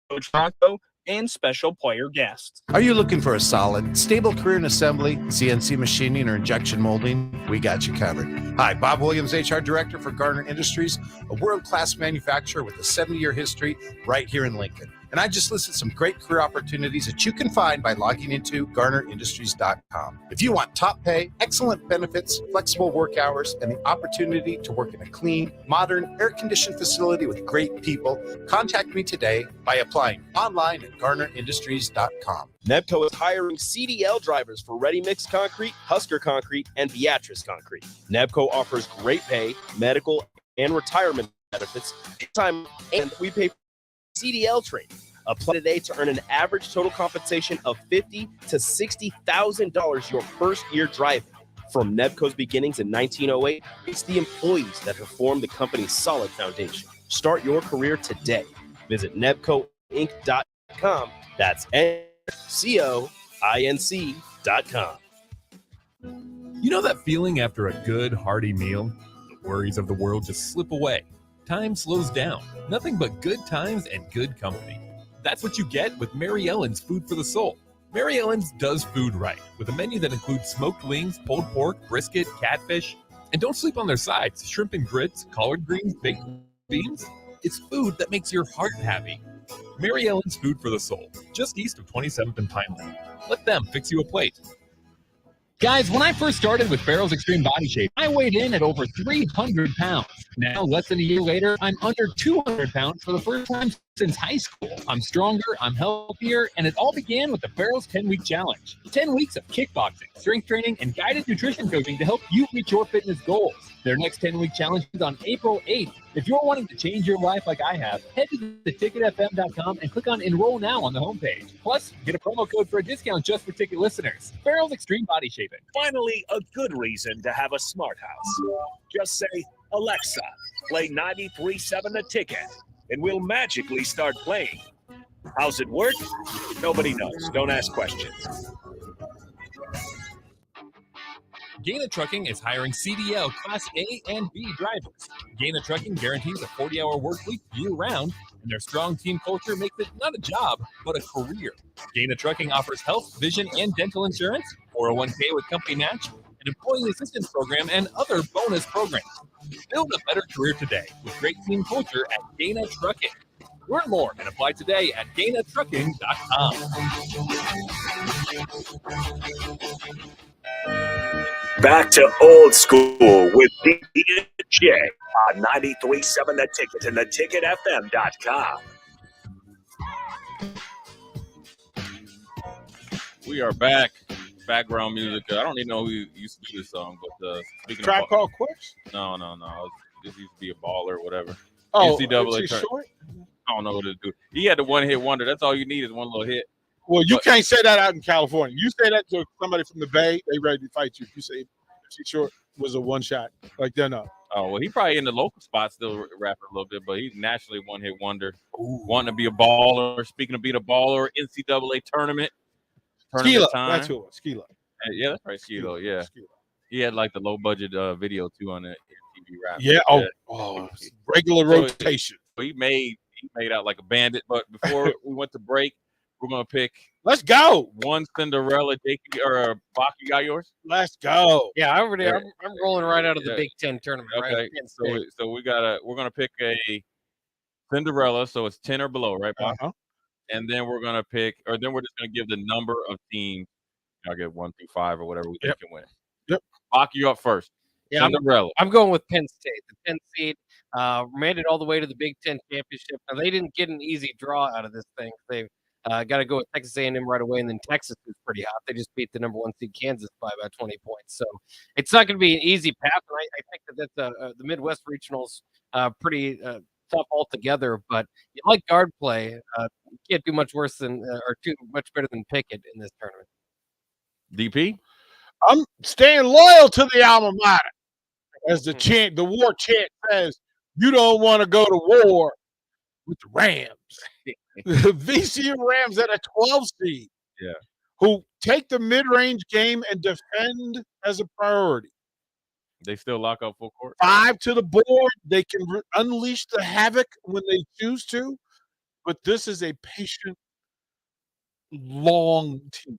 Coach Rocco, and special player guests. Are you looking for a solid, stable career in assembly, CNC machining, or injection molding? We got you covered. Hi, Bob Williams, HR Director for Garner Industries, a world-class manufacturer with a 70-year history right here in Lincoln. And I just listed some great career opportunities that you can find by logging into GarnerIndustries.com. If you want top pay, excellent benefits, flexible work hours, and the opportunity to work in a clean, modern, air-conditioned facility with great people, contact me today by applying online at GarnerIndustries.com. Nebco is hiring CDL drivers for Ready Mix Concrete, Husker Concrete, and Beatrice Concrete. Nebco offers great pay, medical, and retirement benefits, time, and we pay for CDL training. Apply today to earn an average total compensation of $50,000 to $60,000 your first year driving. From Nebco's beginnings in 1908, it's the employees that have formed the company's solid foundation. Start your career today. Visit nebcoinc.com. That's NCOINC.com. You know that feeling after a good, hearty meal? The worries of the world just slip away. Time slows down. Nothing but good times and good company. That's what you get with Mary Ellen's Food for the Soul. Mary Ellen's does food right, with a menu that includes smoked wings, pulled pork, brisket, catfish. And don't sleep on their sides: shrimp and grits, collard greens, baked beans. It's food that makes your heart happy. Mary Ellen's Food for the Soul, just east of 27th and Pineland. Let them fix you a plate. Guys, when I first started with Farrell's Extreme Body Shape, I weighed in at over 300 pounds. Now, less than a year later, I'm under 200 pounds for the first time since high school. I'm stronger, I'm healthier, and it all began with the Farrell's 10-Week Challenge. 10 weeks of kickboxing, strength training, and guided nutrition coaching to help you reach your fitness goals. Their next 10-week challenge is on April 8th. If you're wanting to change your life like I have, head to theticketfm.com and click on Enroll Now on the homepage. Plus, get a promo code for a discount just for Ticket listeners. Farrell's Extreme Body Shaping. Finally, a good reason to have a smart house. Just say, Alexa, play 93.7 The Ticket, and we'll magically start playing. How's it work? Nobody knows. Don't ask questions. Gaina Trucking is hiring CDL Class A and B drivers. Gaina Trucking guarantees a 40-hour work week year-round, and their strong team culture makes it not a job, but a career. Gaina Trucking offers health, vision, and dental insurance, 401k with company match, an employee assistance program, and other bonus programs. Build a better career today with great team culture at Gaina Trucking. Learn more and apply today at GainaTrucking.com. Back to old school with DP and Jay on 93.7 The Ticket and theticketfm.com. We are back. Background music. I don't even know who used to do this song, but speaking Tribe of Called Quest? No. This used to be a baller or whatever. Oh, NCAA is he short? I don't know what to do. He had the one-hit wonder. That's all you need is one little hit. Well, you can't say that out in California. You say that to somebody from the Bay, they ready to fight you. If you say T Short was a one shot, like they're not. Oh, well, he probably in the local spot still rapping a little bit, but he's nationally one-hit wonder. Wanting to be a baller. Speaking of being a baller, NCAA tournament Skilo, time. that's who it was. Skilo. Yeah, that's right, Skilo. Yeah. Skilo. He had like the low-budget video, too, on the MTV rap. Yeah, regular rotation. So he made out like a bandit, but before we went to break, we're going to pick. Let's go. One Cinderella. Or Bach, you got yours? Let's go. Yeah, I'm rolling right out of the Big Ten tournament. Okay, Right? so we're gonna pick a Cinderella, so it's 10 or below, right, Bach? And then we're gonna pick, or then we're just gonna give the number of teams. I'll get 1 through 5 or whatever we think can win. Yep. Bach, you up first. Yeah, Cinderella. I'm going with Penn State. The 10th seed made it all the way to the Big Ten championship. Now they didn't get an easy draw out of this thing. They got to go with Texas A&M right away, and then Texas is pretty hot. They just beat the number 1 seed Kansas by about 20 points. So it's not going to be an easy path. And I think that the Midwest regionals pretty tough altogether. But you like guard play, you can't do much worse than or do much better than Pickett in this tournament. DP? I'm staying loyal to the alma mater. As the chant, the war chant says, you don't want to go to war with the Rams. The VCU Rams at a 12 seed. Yeah. Who take the mid-range game and defend as a priority. They still lock up full court. 5 to the board. They can unleash the havoc when they choose to. But this is a patient, long team.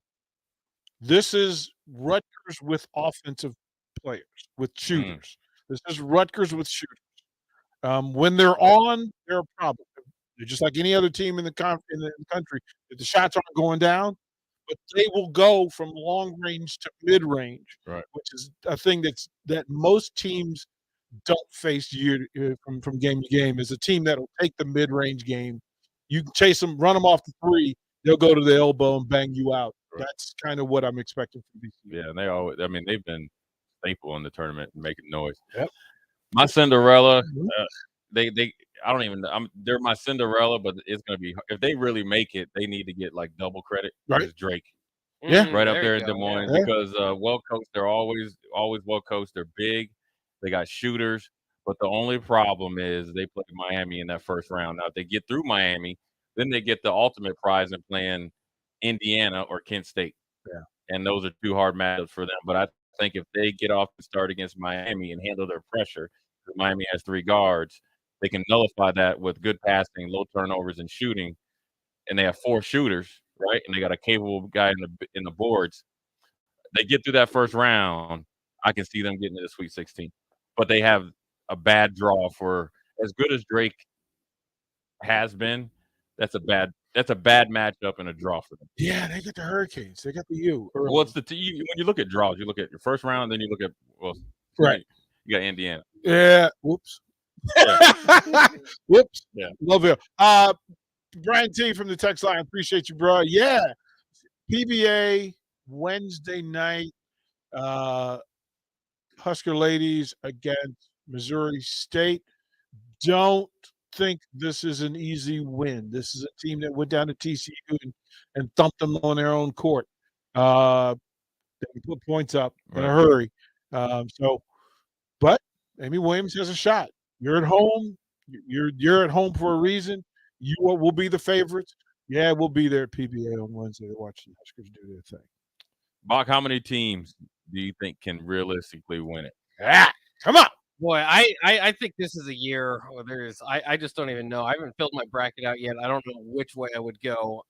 This is Rutgers with offensive players, with shooters. This is Rutgers with shooters. When they're on, they're a problem. They're just like any other team in the country. If the shots aren't going down, but they will go from long range to mid range, right? Which is a thing that most teams don't face from game to game. Is a team that will take the mid range game. You can chase them, run them off the 3. They'll go to the elbow and bang you out. Right. That's kind of what I'm expecting from VCU. Yeah, and they always. I mean, they've been staple in the tournament and making noise. Yep. My Cinderella. They I don't even. They're my Cinderella, but it's gonna be if they really make it, they need to get like double credit. Right. It's Drake. Yeah. Right up there in Des Moines because well coached. They're always well coached. They're big. They got shooters. But the only problem is they played Miami in that first round. Now if they get through Miami, then they get the ultimate prize in playing Indiana or Kent State. Yeah. And those are 2 hard matchups for them. But I think if they get off the start against Miami and handle their pressure, because Miami has 3 guards, they can nullify that with good passing, low turnovers, and shooting. And they have 4 shooters, right? And they got a capable guy in the boards. They get through that first round, I can see them getting to the Sweet 16. But they have a bad draw for as good as Drake has been. That's a bad matchup and a draw for them. Yeah, they got the Hurricanes. They got the U. Well, it's when you look at draws, you look at your first round, then you look at right. You got Indiana. Yeah. Whoops. Yeah. Whoops. Yeah. Love it. Brian T from the text line. Appreciate you, bro. Yeah. PBA Wednesday night. Husker ladies against Missouri State. Don't think this is an easy win. This is a team that went down to TCU and thumped them on their own court. They can put points up in a hurry. But Amy Williams has a shot. You're at home. You're at home for a reason. You will be the favorites. Yeah, we'll be there at PBA on Wednesday to watch the Huskers do their thing. Bach, how many teams do you think can realistically win it? Come on. Boy, I think this is a year where I just don't even know. I haven't filled my bracket out yet. I don't know which way I would go.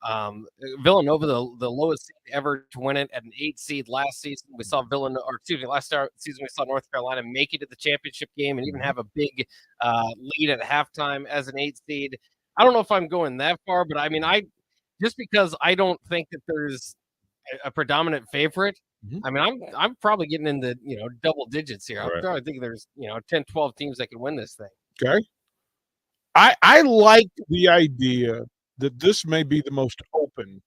Villanova, the lowest seed ever to win it at an 8 seed last season. We saw last season we saw North Carolina make it to the championship game and even have a big lead at halftime as an 8 seed. I don't know if I'm going that far, but I mean, just because I don't think that there's a predominant favorite. I mean, I'm probably getting into double digits here. I'm Right. probably thinking there's 10, 12 teams that can win this thing. Okay. I like the idea that this may be the most open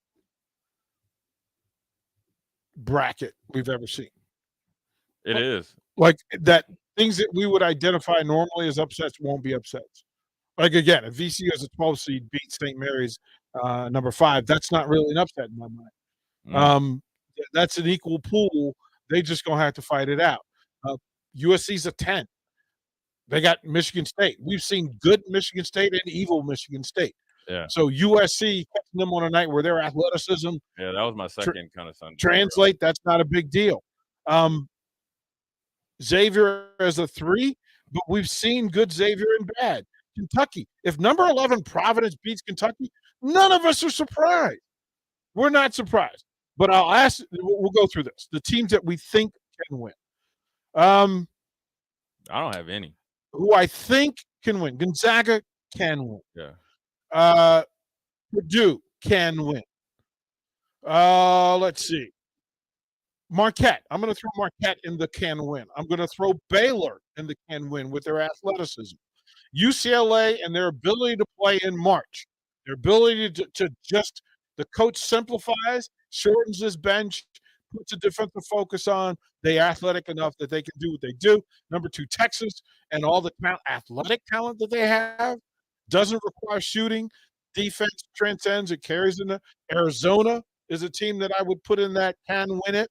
bracket we've ever seen. It is. Like that, things that we would identify normally as upsets won't be upsets. Like again, if VCU as a 12 seed beats St. Mary's number 5, that's not really an upset in my mind. That's an equal pool. They just gonna have to fight it out. USC's a 10. They got Michigan State. We've seen good Michigan State and evil Michigan State. Yeah. So USC catching them on a night where their athleticism Yeah, that was my second kind of Sunday. translate, that's not a big deal. Xavier as a 3, but we've seen good Xavier and bad. Kentucky. If number 11 Providence beats Kentucky, none of us are surprised. We're not surprised. But I'll ask, we'll go through this. The teams that we think can win. I don't have any. Who I think can win. Gonzaga can win. Yeah. Purdue can win. Let's see. Marquette. I'm going to throw Marquette in the can win. I'm going to throw Baylor in the can win with their athleticism. UCLA and their ability to play in March. Their ability to just, the coach simplifies, shortens his bench, puts a defensive focus on. They're athletic enough that they can do what they do. Number 2, Texas, and all the athletic talent that they have. Doesn't require shooting. Defense transcends. It carries in the Arizona is a team that I would put in that can win it.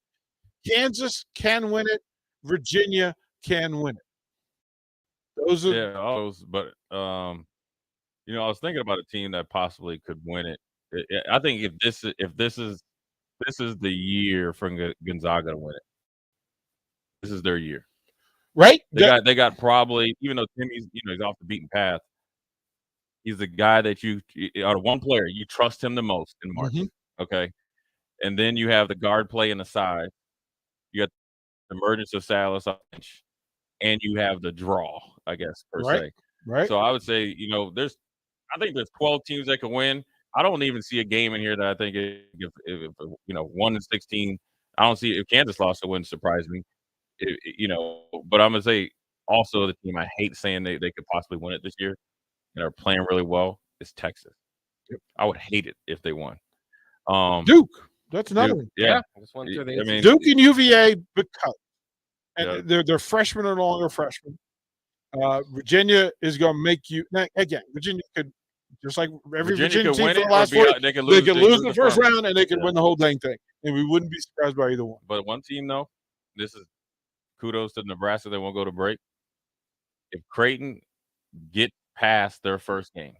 Kansas can win it. Virginia can win it. Those are but I was thinking about a team that possibly could win it. I think if this is the year for Gonzaga to win it. This is their year, right? They got probably, even though Timmy's he's off the beaten path. He's the guy that out of one player you trust him the most in March. Okay, and then you have the guard play in the side. You got the emergence of Salas on the bench, and you have the draw, I guess, per se. Right. So I would say, I think there's 12 teams that can win. I don't even see a game in here that I think if 1-16, I don't see, if Kansas lost, it wouldn't surprise me. But I'm gonna say also the team I hate saying they could possibly win it this year and are playing really well is Texas. I would hate it if they won. Duke. That's another one. Yeah. Duke and UVA because they're freshmen or longer freshmen. Virginia is going to make you again. Virginia could, just like every Virginia team for the last 40, they could lose the first round and they could win the whole dang thing, and we wouldn't be surprised by either one. But one team though, this is kudos to Nebraska. They won't go to break. If Creighton get past their first game,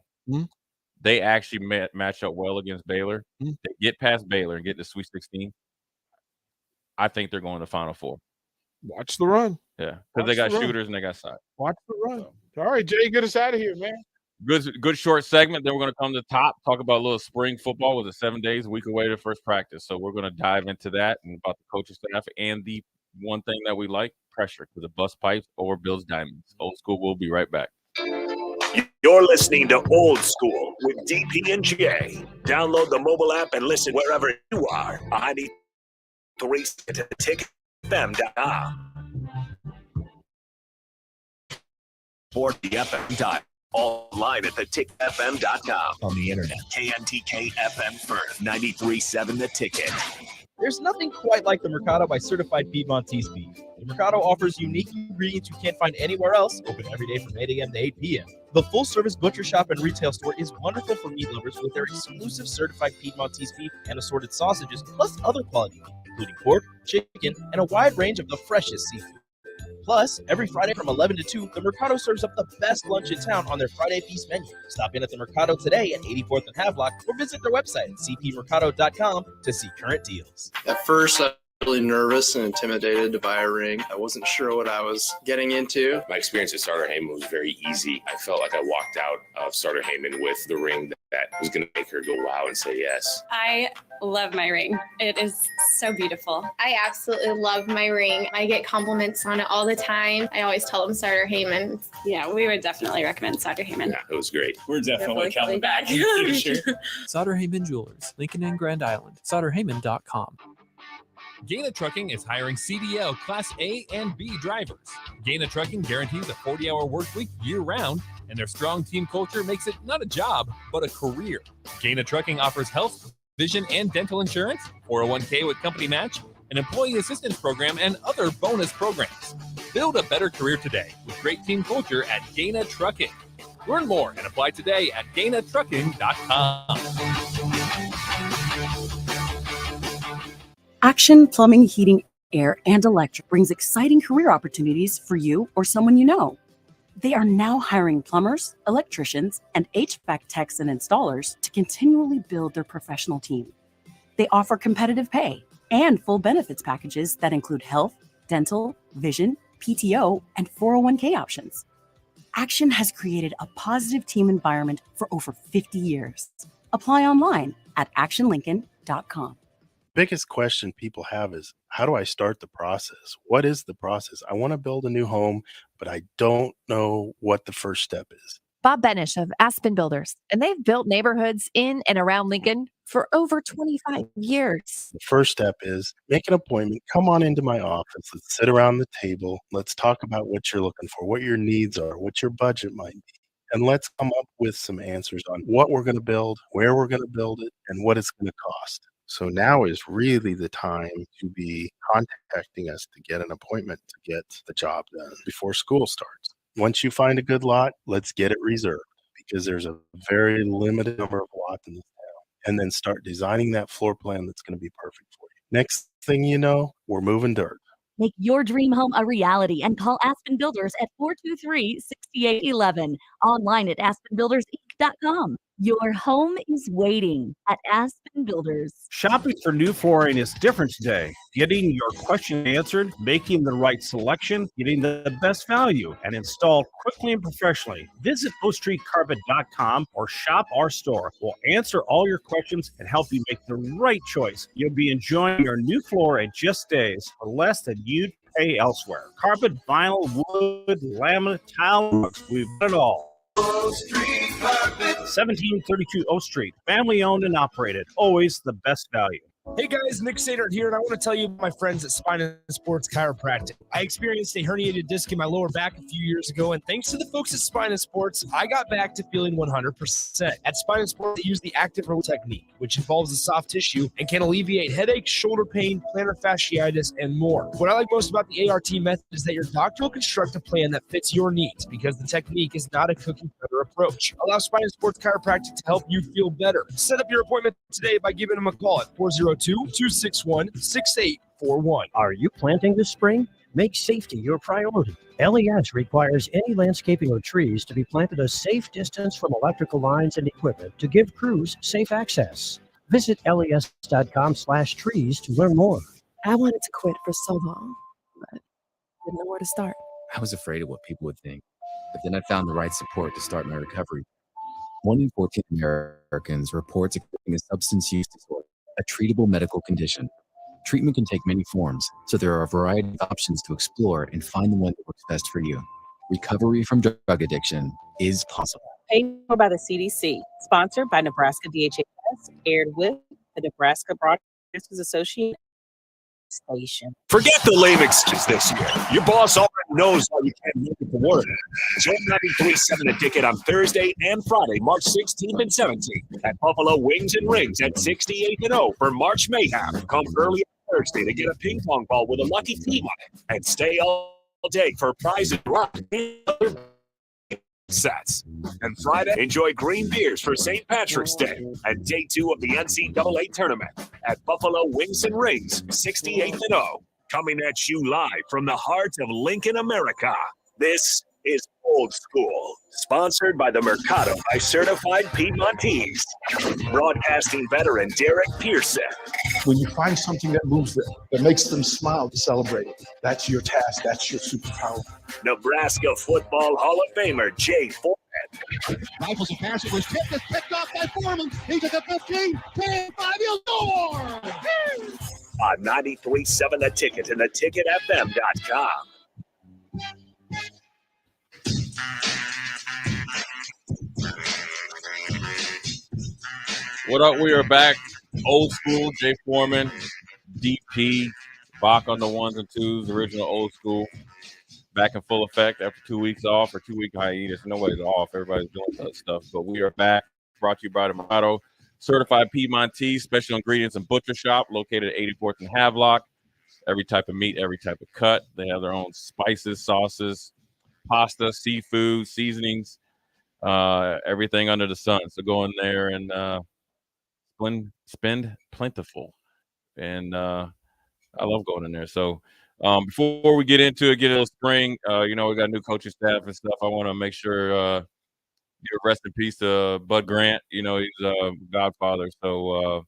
they actually match up well against Baylor. They get past Baylor and get to Sweet 16. I think they're going to Final Four. Watch the run. Yeah, because they got shooters and they got size. Watch the run. All right, Jay, get us out of here, man. Good short segment. Then we're going to come to the top, talk about a little spring football. With 7 days, a week away to first practice. So we're going to dive into that and about the coaching staff and the one thing that we like, pressure to the bust pipes or Bills Diamonds. Old School will be right back. You're listening to Old School with DP and Jay. Download the mobile app and listen wherever you are. 93 to ticketfm.com. For the FM dial. Online at thetickfm.com. On the internet. KNTK FM Firth. 93.7 The Ticket. There's nothing quite like the Mercado by Certified Piedmontese beef. The Mercado offers unique ingredients you can't find anywhere else, open every day from 8 a.m. to 8 p.m. The full-service butcher shop and retail store is wonderful for meat lovers with their exclusive Certified Piedmontese beef and assorted sausages, plus other quality meat, including pork, chicken, and a wide range of the freshest seafood. Plus, every Friday from 11 to 2, the Mercado serves up the best lunch in town on their Friday Feast menu. Stop in at the Mercado today at 84th and Havelock or visit their website at cpmercado.com to see current deals. At first, I was really nervous and intimidated to buy a ring. I wasn't sure what I was getting into. My experience at Starter Heyman was very easy. I felt like I walked out of Starter Heyman with the ring that was going to make her go wow and say yes. I love my ring. It is so beautiful. I absolutely love my ring. I get compliments on it all the time. I always tell them Starter Heyman. Yeah, we would definitely recommend Starter Heyman. Yeah, it was great. We're definitely coming back in the future. Sauter Heyman Jewelers, Lincoln and Grand Island. SauterHeyman.com. Gaina Trucking is hiring CDL Class A and B drivers. Gaina Trucking guarantees a 40-hour work week year-round, and their strong team culture makes it not a job, but a career. Gaina Trucking offers health, vision, and dental insurance, 401k with company match, an employee assistance program, and other bonus programs. Build a better career today with great team culture at Gaina Trucking. Learn more and apply today at GainaTrucking.com. Action Plumbing, Heating, Air, and Electric brings exciting career opportunities for you or someone you know. They are now hiring plumbers, electricians, and HVAC techs and installers to continually build their professional team. They offer competitive pay and full benefits packages that include health, dental, vision, PTO, and 401k options. Action has created a positive team environment for over 50 years. Apply online at actionlincoln.com. Biggest question people have is, how do I start the process? What is the process? I want to build a new home, but I don't know what the first step is. Bob Benish of Aspen Builders, and they've built neighborhoods in and around Lincoln for over 25 years. The first step is make an appointment. Come on into my office. Let's sit around the table. Let's talk about what you're looking for, what your needs are, what your budget might be. And let's come up with some answers on what we're going to build, where we're going to build it, and what it's going to cost. So now is really the time to be contacting us to get an appointment to get the job done before school starts. Once you find a good lot, let's get it reserved, because there's a very limited number of lots in this town. And then start designing that floor plan that's going to be perfect for you. Next thing you know, we're moving dirt. Make your dream home a reality and call Aspen Builders at 423-6811. Online at aspenbuildersinc.com. Your home is waiting at Aspen Builders. Shopping for new flooring is different today. Getting your question answered, making the right selection, getting the best value, and installed quickly and professionally. Visit OakStreetCarpet.com or shop our store. We'll answer all your questions and help you make the right choice. You'll be enjoying your new floor in just days for less than you'd pay elsewhere. Carpet, vinyl, wood, laminate, tile, rugs, we've got it all. 1732 O Street, family owned and operated, always the best value. Hey guys, Nick Sadert here, and I want to tell you about my friends at Spine and Sports Chiropractic. I experienced a herniated disc in my lower back a few years ago, and thanks to the folks at Spine and Sports, I got back to feeling 100%. At Spine and Sports, they use the active roll technique, which involves the soft tissue and can alleviate headaches, shoulder pain, plantar fasciitis, and more. What I like most about the ART method is that your doctor will construct a plan that fits your needs, because the technique is not a cookie-cutter approach. Allow Spine and Sports Chiropractic to help you feel better. Set up your appointment today by giving them a call at 402-261-6841. Are you planting this spring? Make safety your priority. LES requires any landscaping or trees to be planted a safe distance from electrical lines and equipment to give crews safe access. Visit les.com/trees to learn more. I wanted to quit for so long, but didn't know where to start. I was afraid of what people would think, but then I found the right support to start my recovery. 1 in 14 Americans reports experiencing a substance use disorder, a treatable medical condition. Treatment can take many forms, so there are a variety of options to explore and find the one that works best for you. Recovery from drug addiction is possible. Paid for by the CDC, sponsored by Nebraska DHHS, aired with the Nebraska Broadcasters Association station. Forget the lame excuse this year. Your boss already knows why you can't make it to work. Join 93.7 The Ticket on Thursday and Friday, March 16th and 17th at Buffalo Wings and Rings at 68th and O for March Mayhem. Come early on Thursday to get a ping pong ball with a lucky team on it, and stay all day for prizes sets. And Friday, enjoy green beers for St. Patrick's Day and day 2 of the NCAA tournament at Buffalo Wings and Rings, 68th and O. Coming at you live from the heart of Lincoln, America. This is Old School, sponsored by the Mercado by Certified Piedmontese. Broadcasting veteran Derek Pearson. When you find something that moves them, that makes them smile, to celebrate it. That's your task. That's your superpower. Nebraska Football Hall of Famer Jay Foreman. Rifles a pass. It was tipped. It's picked off by Foreman. He's at the 15, 10, 5. He'll score. On 93.7 The Ticket and theticketfm.com. What up? We are back. Old School, Jay Foreman, DP, Bach on the ones and twos, original old school, back in full effect after 2 weeks off or 2 week hiatus. Nobody's off. Everybody's doing that stuff. But we are back. Brought to you by the Mercado Certified Piedmontese Special Ingredients and Butcher Shop, located at 84th and Havelock. Every type of meat, every type of cut. They have their own spices, sauces, pasta, seafood, seasonings, everything under the sun. So go in there and spend plentiful. And I love going in there. So before we get into it, get a little spring, we got a new coaching staff and stuff. I want to make sure give rest in peace to Bud Grant. He's a godfather. So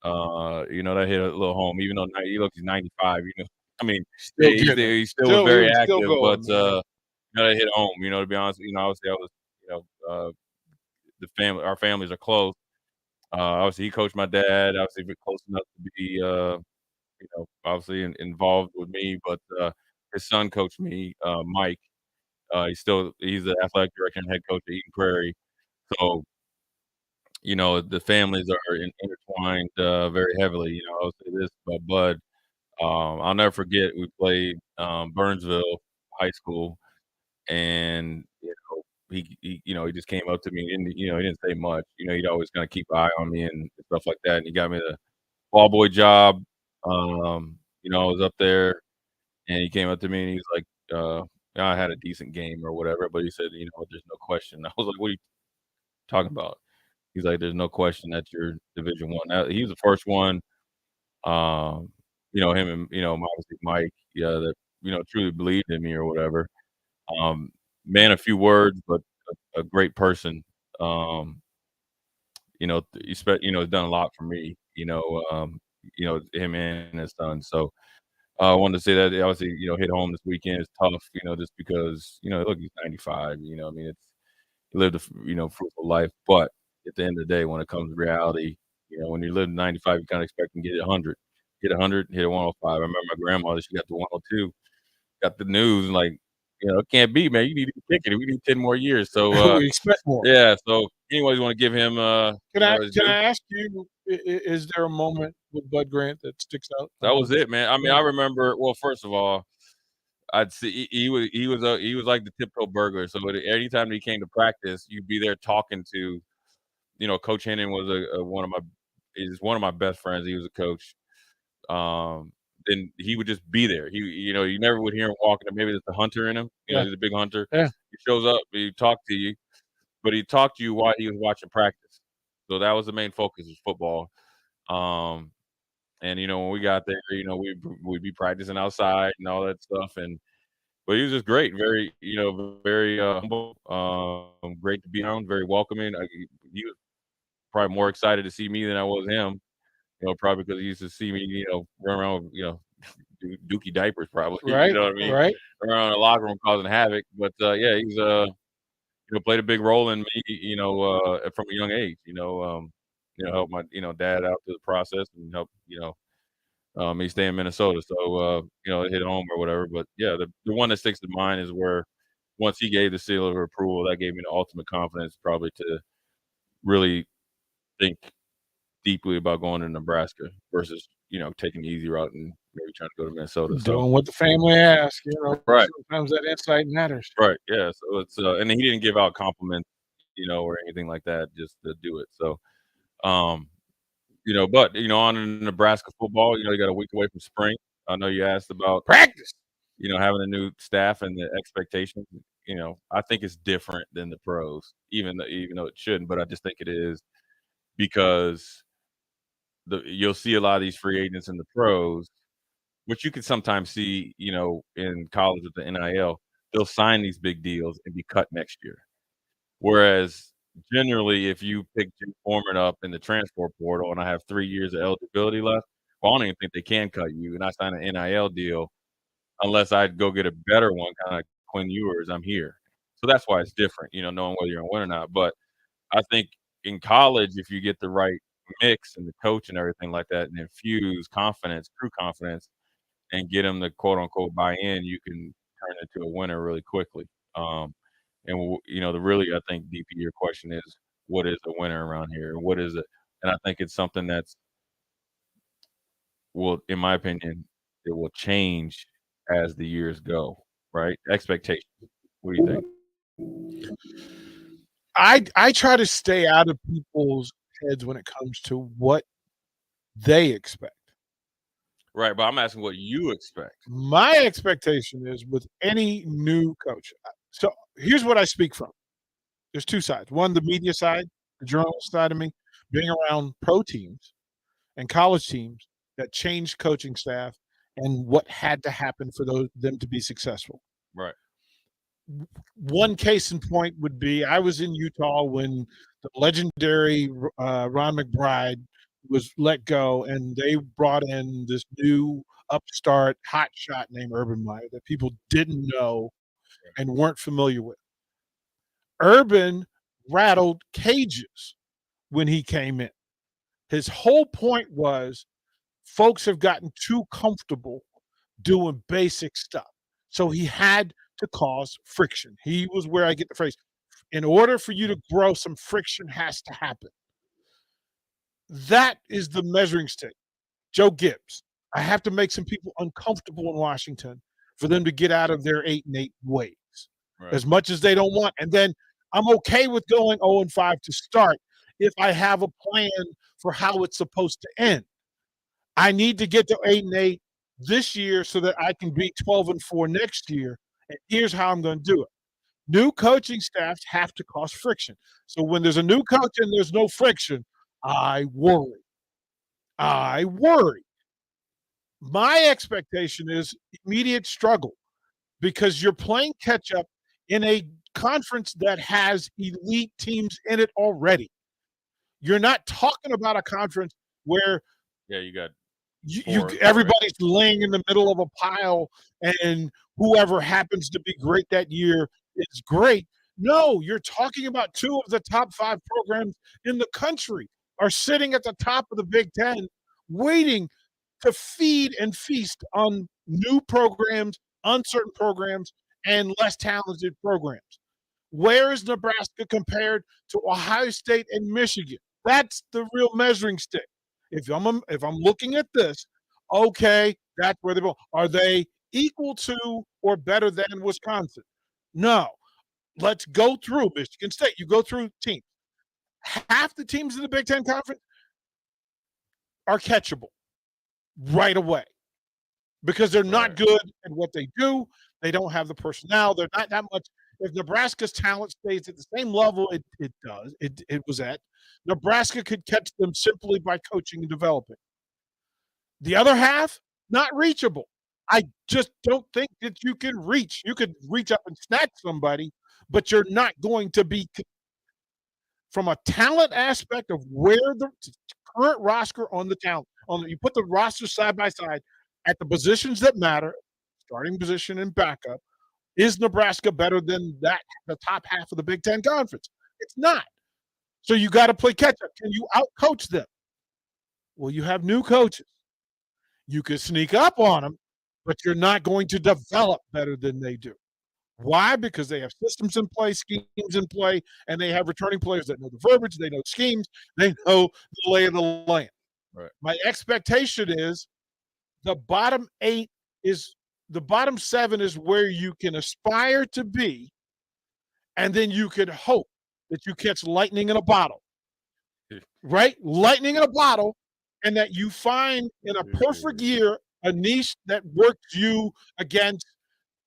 that hit a little home, even though he's 95. I mean, Still he's getting it. he's still very He was still active, going, but man. that hit home. To be honest, obviously I was, the family, our families are close. Obviously he coached my dad. Obviously we're close enough to be, obviously involved with me. But his son coached me, Mike. He's the athletic director and head coach at Eden Prairie. So the families are intertwined very heavily. I'll say this about Bud. I'll never forget we played Burnsville High School, and he just came up to me and he didn't say much. He'd always kind of keep an eye on me and stuff like that. And he got me the ball boy job. I was up there, and he came up to me and he was like, I had a decent game or whatever, but he said, there's no question. I was like, what are you talking about? He's like, there's no question that you're Division One. He was the first one. Him and obviously Mike, that truly believed in me or whatever. Man, a few words, but a great person. He's done a lot for me. Him and his son. So I wanted to say that obviously, hit home this weekend is tough. Just because look, he's 95. I mean, he lived a fruitful life, but at the end of the day, when it comes to reality, when you live 95, you kind of expect to get 100, hit 100, hit a 105. I remember my grandmother; she got the 102, got the news, and like, it can't be, man. You need to be kicking it. We need 10 more years. So We expect more. yeah. So anyways, want to give him Can I his due. ask you, is there a moment with Bud Grant that sticks out? That was it, man. I mean, I remember. Well, first of all, I'd see he was like the tiptoe burglar. So anytime he came to practice, you'd be there talking to. Coach Hennon was one of my best friends. He was a coach. Then he would just be there. You never would hear him walking. Maybe there's the hunter in him. Yeah. He's a big hunter. Yeah. He shows up. He talk to you, but he talked to you while he was watching practice. So that was the main focus of football. And when we got there, we'd be practicing outside and all that stuff. But he was just great. Very, very humble. Great to be around. Very welcoming. He was probably more excited to see me than I was him. Probably because he used to see me, run around with, dookie diapers, probably. Right, You know what I mean? right. Around the locker room causing havoc. But yeah, he's played a big role in me, from a young age. Help my dad out through the process and help me stay in Minnesota. So it hit home or whatever. But yeah, the one that sticks to mind is where once he gave the seal of approval, that gave me the ultimate confidence, probably to really think deeply about going to Nebraska versus taking the easy route and maybe trying to go to Minnesota. Doing what the family asks, Right. Sometimes that insight matters. Right. Yeah. So it's and he didn't give out compliments, or anything like that, just to do it. So, but on to Nebraska football, you got a week away from spring. I know you asked about practice. Having a new staff and the expectations. I think it's different than the pros, even though it shouldn't, but I just think it is because you'll see a lot of these free agents in the pros, which you can sometimes see, in college with the NIL. They'll sign these big deals and be cut next year. Whereas generally, if you pick Jay Foreman up in the transfer portal and I have 3 years of eligibility left, well, I don't even think they can cut you. And I sign an NIL deal unless I go get a better one, kind of Quinn Ewers, I'm here. So that's why it's different, knowing whether you're going to win or not. But I think in college, if you get the right mix and the coach and everything like that and infuse confidence, true confidence, and get them to quote unquote buy in, you can turn into a winner really quickly. I think DP, your question is, what is a winner around here? What is it? And I think it's something that's, well, in my opinion, it will change as the years go, right? Expectations. What do you think? I try to stay out of people's heads when it comes to what they expect. Right, but I'm asking what you expect. My expectation is with any new coach. So here's what I speak from. There's two sides. One, the media side, the journalist side of me, being around pro teams and college teams that changed coaching staff and what had to happen for them to be successful. Right. One case in point would be I was in Utah when the legendary Ron McBride was let go, and they brought in this new upstart hotshot named Urban Meyer that people didn't know and weren't familiar with. Urban rattled cages when he came in. His whole point was folks have gotten too comfortable doing basic stuff. So he had to cause friction. He was where I get the phrase, in order for you to grow, some friction has to happen. That is the measuring stick. Joe Gibbs. I have to make some people uncomfortable in Washington for them to get out of their 8-8 ways, as much as they don't want. And then I'm okay with going 0-5 to start if I have a plan for how it's supposed to end. I need to get to 8-8 this year so that I can be 12-4 next year. And here's how I'm going to do it. New coaching staffs have to cause friction. So when there's a new coach and there's no friction, I worry. I worry. My expectation is immediate struggle because you're playing catch up in a conference that has elite teams in it already. You're not talking about a conference where you got everybody's laying in the middle of a pile and whoever happens to be great that year is great. No, you're talking about two of the top 5 programs in the country are sitting at the top of the Big Ten waiting to feed and feast on new programs, uncertain programs, and less talented programs. Where is Nebraska compared to Ohio State and Michigan? That's the real measuring stick. If I'm looking at this, okay, that's where they belong. Are they equal to or better than Wisconsin? No. Let's go through Michigan State. You go through teams. Half the teams in the Big Ten Conference are catchable right away because they're not good at what they do. They don't have the personnel. They're not that much. If Nebraska's talent stays at the same level it was at, Nebraska could catch them simply by coaching and developing. The other half, not reachable. I just don't think that you can reach. You could reach up and snatch somebody, but you're not going to be from a talent aspect of where the current roster on the talent. You put the roster side by side at the positions that matter, starting position and backup. Is Nebraska better than the top half of the Big Ten Conference? It's not. So you got to play catch up. Can you outcoach them? Well, you have new coaches. You could sneak up on them, but you're not going to develop better than they do. Why? Because they have systems in play, schemes in play, and they have returning players that know the verbiage, they know schemes, they know the lay of the land. Right. My expectation is the bottom 7 is where you can aspire to be, and then you could hope that you catch lightning in a bottle, right? Lightning in a bottle, and that you find in a perfect year a niche that works you against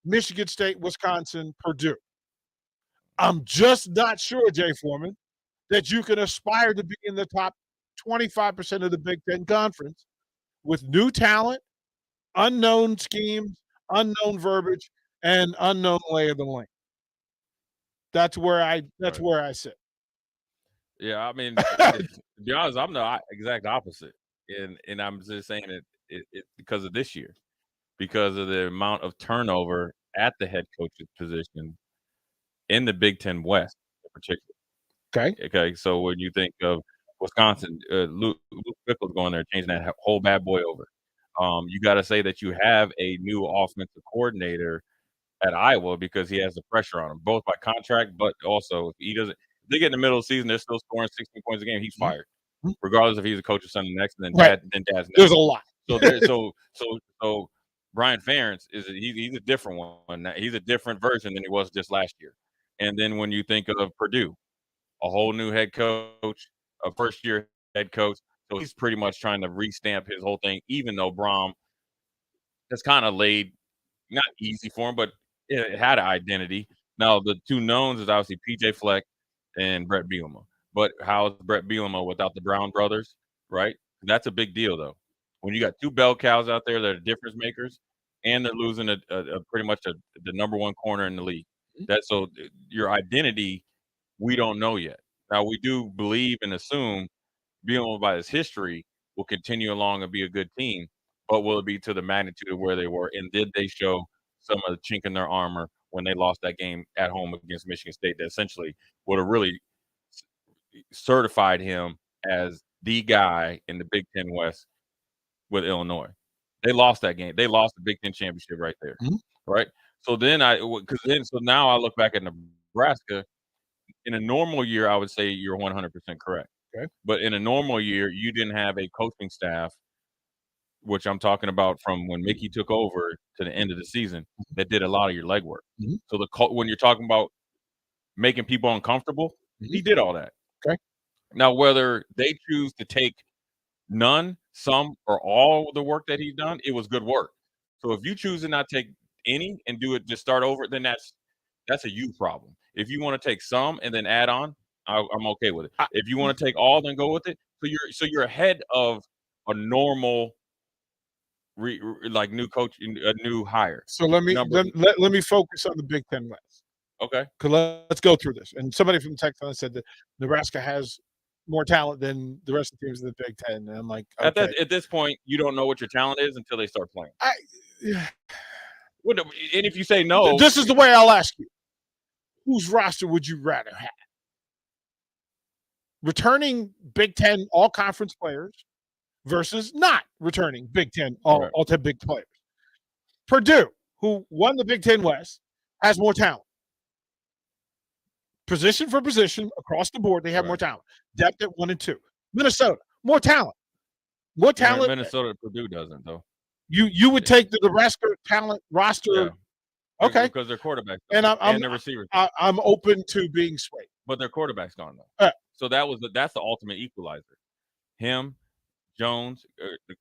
Michigan State, Wisconsin, Purdue. I'm just not sure, Jay Foreman, that you can aspire to be in the top 25% of the Big Ten Conference with new talent, unknown schemes, unknown verbiage, and unknown lay of the land. That's where I sit. Yeah, I mean, to be honest, I'm the exact opposite, and I'm just saying it because of this year, because of the amount of turnover at the head coach's position in the Big Ten West in particular. Okay. So when you think of Wisconsin, Luke Fickell's going there, changing that whole bad boy over. You got to say that you have a new offensive coordinator at Iowa because he has the pressure on him, both by contract, but also if he doesn't. If they get in the middle of the season, they're still scoring 16 points a game. He's fired, regardless if he's a coach of Sunday next, and then Dad's next. There's a lot. So Brian Ferentz he's a different one. He's a different version than he was just last year. And then when you think of Purdue, a whole new head coach, a first-year head coach, so he's pretty much trying to restamp his whole thing, even though Brom has kind of laid not easy for him, but it had an identity. Now, the two knowns is obviously PJ Fleck and Brett Bielema. But how's Brett Bielema without the Brown brothers, right? That's a big deal, though. When you got two bell cows out there that are difference makers, and they're losing a pretty much the number one corner in the league. So your identity, we don't know yet. Now, we do believe and assume Bielema, by his history, will continue along and be a good team, but will it be to the magnitude of where they were? And did they show some of the chink in their armor when they lost that game at home against Michigan State that essentially would have really certified him as the guy in the Big Ten West with Illinois? They lost that game. They lost the Big Ten championship right there, right? So then so now I look back at Nebraska. In a normal year, I would say you're 100% correct. Okay. But in a normal year, you didn't have a coaching staff, which I'm talking about from when Mickey took over to the end of the season, that did a lot of your legwork. So when you're talking about making people uncomfortable, he did all that. Okay. Now, whether they choose to take none, some, or all of the work that he's done, it was good work. So if you choose to not take any and do it, just start over, then that's a you problem. If you want to take some and then add on, I'm okay with it. If you want to take all, then go with it. So you're ahead of a normal, like new coach, a new hire. So let me focus on the Big Ten West. Okay. Because let's go through this. And somebody from Texas said that Nebraska has more talent than the rest of the teams in the Big Ten. And I'm like, okay. At this point, you don't know what your talent is until they start playing. And if you say no, this is the way I'll ask you: whose roster would you rather have? Returning Big Ten all-conference players versus not returning Big Ten all-time big players. Purdue, who won the Big Ten West, has more talent. Position for position across the board, they have more talent. Depth at 1 and 2. Minnesota, more talent. More talent. Minnesota, Purdue doesn't though. You would take the Nebraska talent roster. Yeah. Okay. Because their quarterback's and gone, and their receivers. I'm open to being swayed. But their quarterback's gone though. So that's the ultimate equalizer. Him, Jones,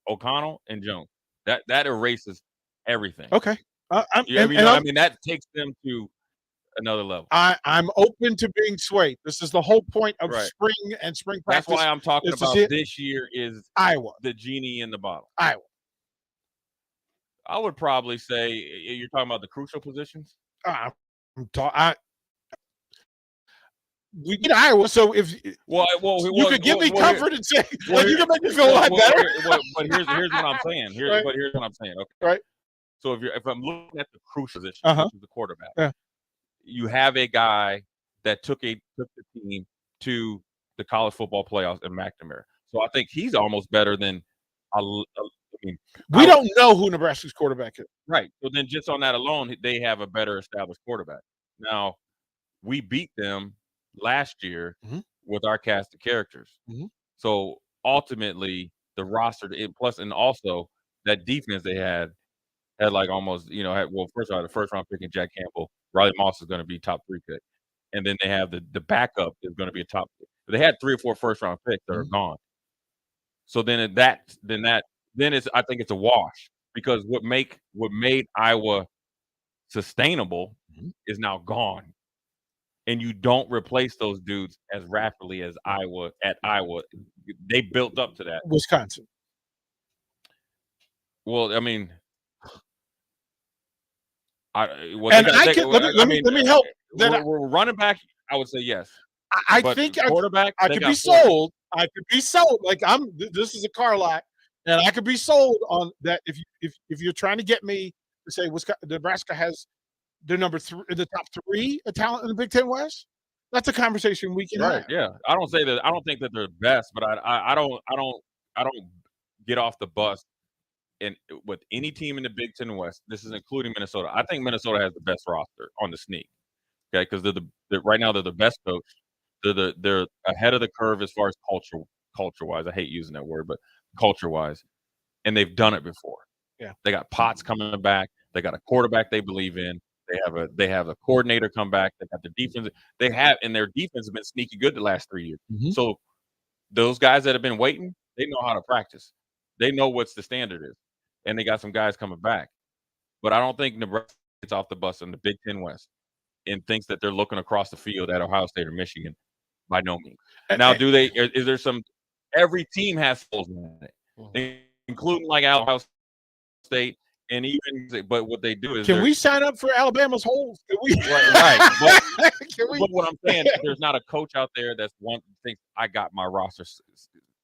O'Connell, and Jones. That erases everything. Okay. I mean, that takes them to another level. I'm open to being swayed. This is the whole point of spring and spring practice. That's why I'm talking about this year is Iowa, the genie in the bottle. Iowa. I would probably say you're talking about the crucial positions. We get Iowa, so if you could give me comfort and say, you can make me feel a lot better. But here's what I'm saying. Here's what I'm saying. Okay. Right. So if I'm looking at the crucial position, which is the quarterback, you have a guy that took the team to the college football playoffs in McNamara. So I think he's almost better than. We don't know who Nebraska's quarterback is. Right. So then just on that alone, they have a better established quarterback. Now, we beat them last year with our cast of characters. So ultimately, the roster, and also that defense they had like almost, first of all, the first round pick in Jack Campbell. Riley Moss is going to be top 3 pick. And then they have the backup is going to be a top pick. But they had 3 or 4 first round picks that are gone. So then I think it's a wash, because what made Iowa sustainable is now gone. And you don't replace those dudes as rapidly as Iowa. They built up to that. Wisconsin. Well, I mean, let me help. We're running back. I would say yes. I think quarterback. I could be sold. I could be sold. Like this is a car lot, and I could be sold on that. If you're trying to get me to say Nebraska has their number 3 in the top 3 of talent in the Big Ten West, that's a conversation we can have. Yeah, I don't say that. I don't think that they're best, but I don't get off the bus. And with any team in the Big Ten West, this is including Minnesota. I think Minnesota has the best roster on the sneak. Okay, because they're right now they're the best coach. They're ahead of the curve as far as culture wise. I hate using that word, but culture wise, and they've done it before. Yeah. They got Potts coming back. They got a quarterback they believe in. They have a coordinator come back. They got the defense. And their defense has been sneaky good the last 3 years. Mhm. So those guys that have been waiting, they know how to practice. They know what's the standard is, and they got some guys coming back. But I don't think Nebraska gets off the bus in the Big Ten West and thinks that they're looking across the field at Ohio State or Michigan. By no means. Now, do they? Is there some? Every team has holes in it, including like Ohio State, and even. But what they do is, Can we sign up for Alabama's holes? Can we? right? But, Can we? but what I'm saying, there's not a coach out there that's one thinks I got my roster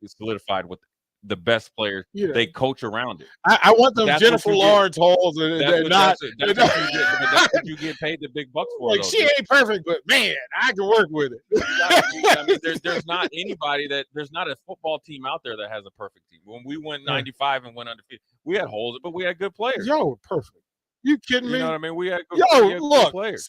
solidified with the best players. Yeah. They coach around it. I want them That's Jennifer what you get. Lawrence holes, and That's they're what- not. that's what you get paid the big bucks for. Like though. she ain't perfect, but man, I can work with it. I mean, there's not anybody there's not a football team out there that has a perfect team. When we went 95 and went undefeated, we had holes, but we had good players. Yo, perfect. You kidding me? You know what I mean? We had good, Yo, we had good look, players.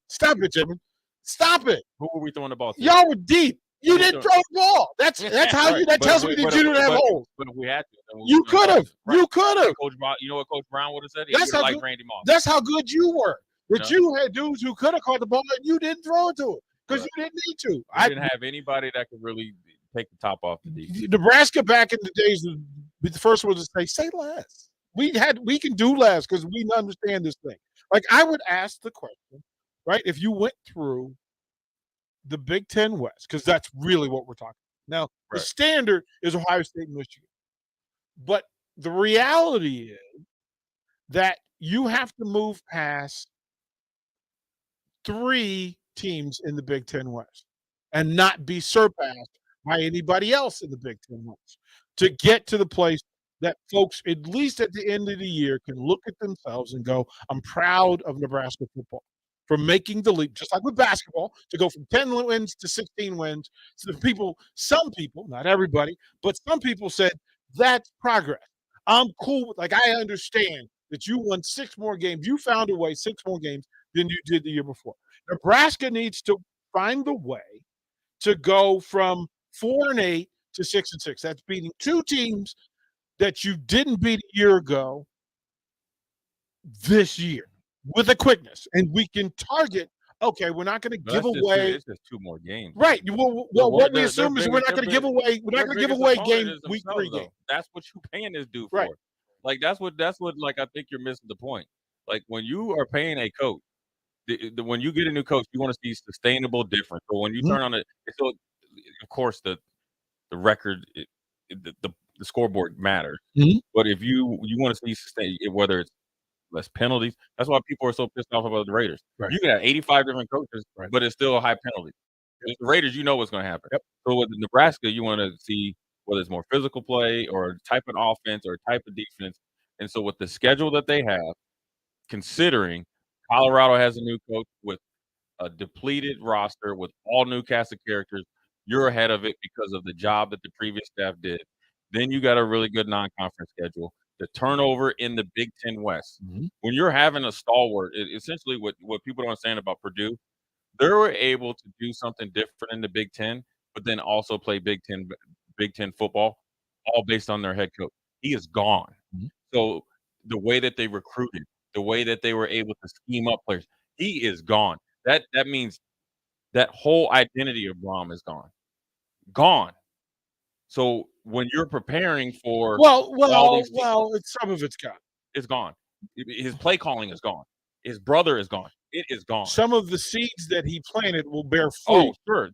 Stop it, Jimmy. Stop it. Who were we throwing the ball to? Y'all were deep. You Who didn't throw- throw the ball. That's how you. That tells me that you didn't have holes. But if we had to, then we You would've done could have. that. You could have. Coach Brown, you know what Coach Brown would have said? He That's would how have liked good. Randy Moss. That's how good you were. That No. you had dudes who could have caught the ball and you didn't throw it to him because you didn't need to. We didn't have anybody that could really take the top off the defense. Nebraska back in the days would be the first one to say less. We can do less because we understand this thing. Like I would ask the question, right? If you went through the Big Ten West, because that's really what we're talking about. Now, the standard is Ohio State and Michigan. But the reality is that you have to move past 3 teams in the Big Ten West and not be surpassed by anybody else in the Big Ten West to get to the place that folks, at least at the end of the year, can look at themselves and go, I'm proud of Nebraska football for making the leap, just like with basketball, to go from 10 wins to 16 wins. So some people, not everybody, but some people said, that's progress. I'm cool with, like, I understand that you won 6 more games. You found a way 6 more games than you did the year before. Nebraska needs to find the way to go from 4-8 to 6-6. That's beating 2 teams that you didn't beat a year ago this year with a quickness. And we can target, okay, we're not going to give away. It's just 2 more games. Right. Well, what we assume is we're not going to give away. We're not going to give away game week 3 game. That's what you paying this dude for. Like that's what like I think you're missing the point. Like when you are paying a coach, when you get a new coach, you want to see sustainable difference. But when you turn on it, so of course the record, the scoreboard matters. But if you want to see sustain, whether it's less penalties, that's why people are so pissed off about the Raiders. You can have 85 different coaches, but it's still a high penalty. With the Raiders, you know what's going to happen. So with Nebraska, you want to see whether it's more physical play or type of offense or type of defense. And so with the schedule that they have, considering Colorado has a new coach with a depleted roster with all new cast of characters, you're ahead of it because of the job that the previous staff did. Then you got a really good non-conference schedule. The turnover in the Big Ten West. When you're having a stalwart, essentially what people don't understand about Purdue, they were able to do something different in the Big Ten, but then also play Big Ten football, all based on their head coach. He is gone. So the way that they recruited, the way that they were able to scheme up players, he is gone. That means that whole identity of Brom is gone. So when you're preparing for some of it's gone. It's gone. His play calling is gone. His brother is gone. It is gone. Some of the seeds that he planted will bear fruit. Oh, sure.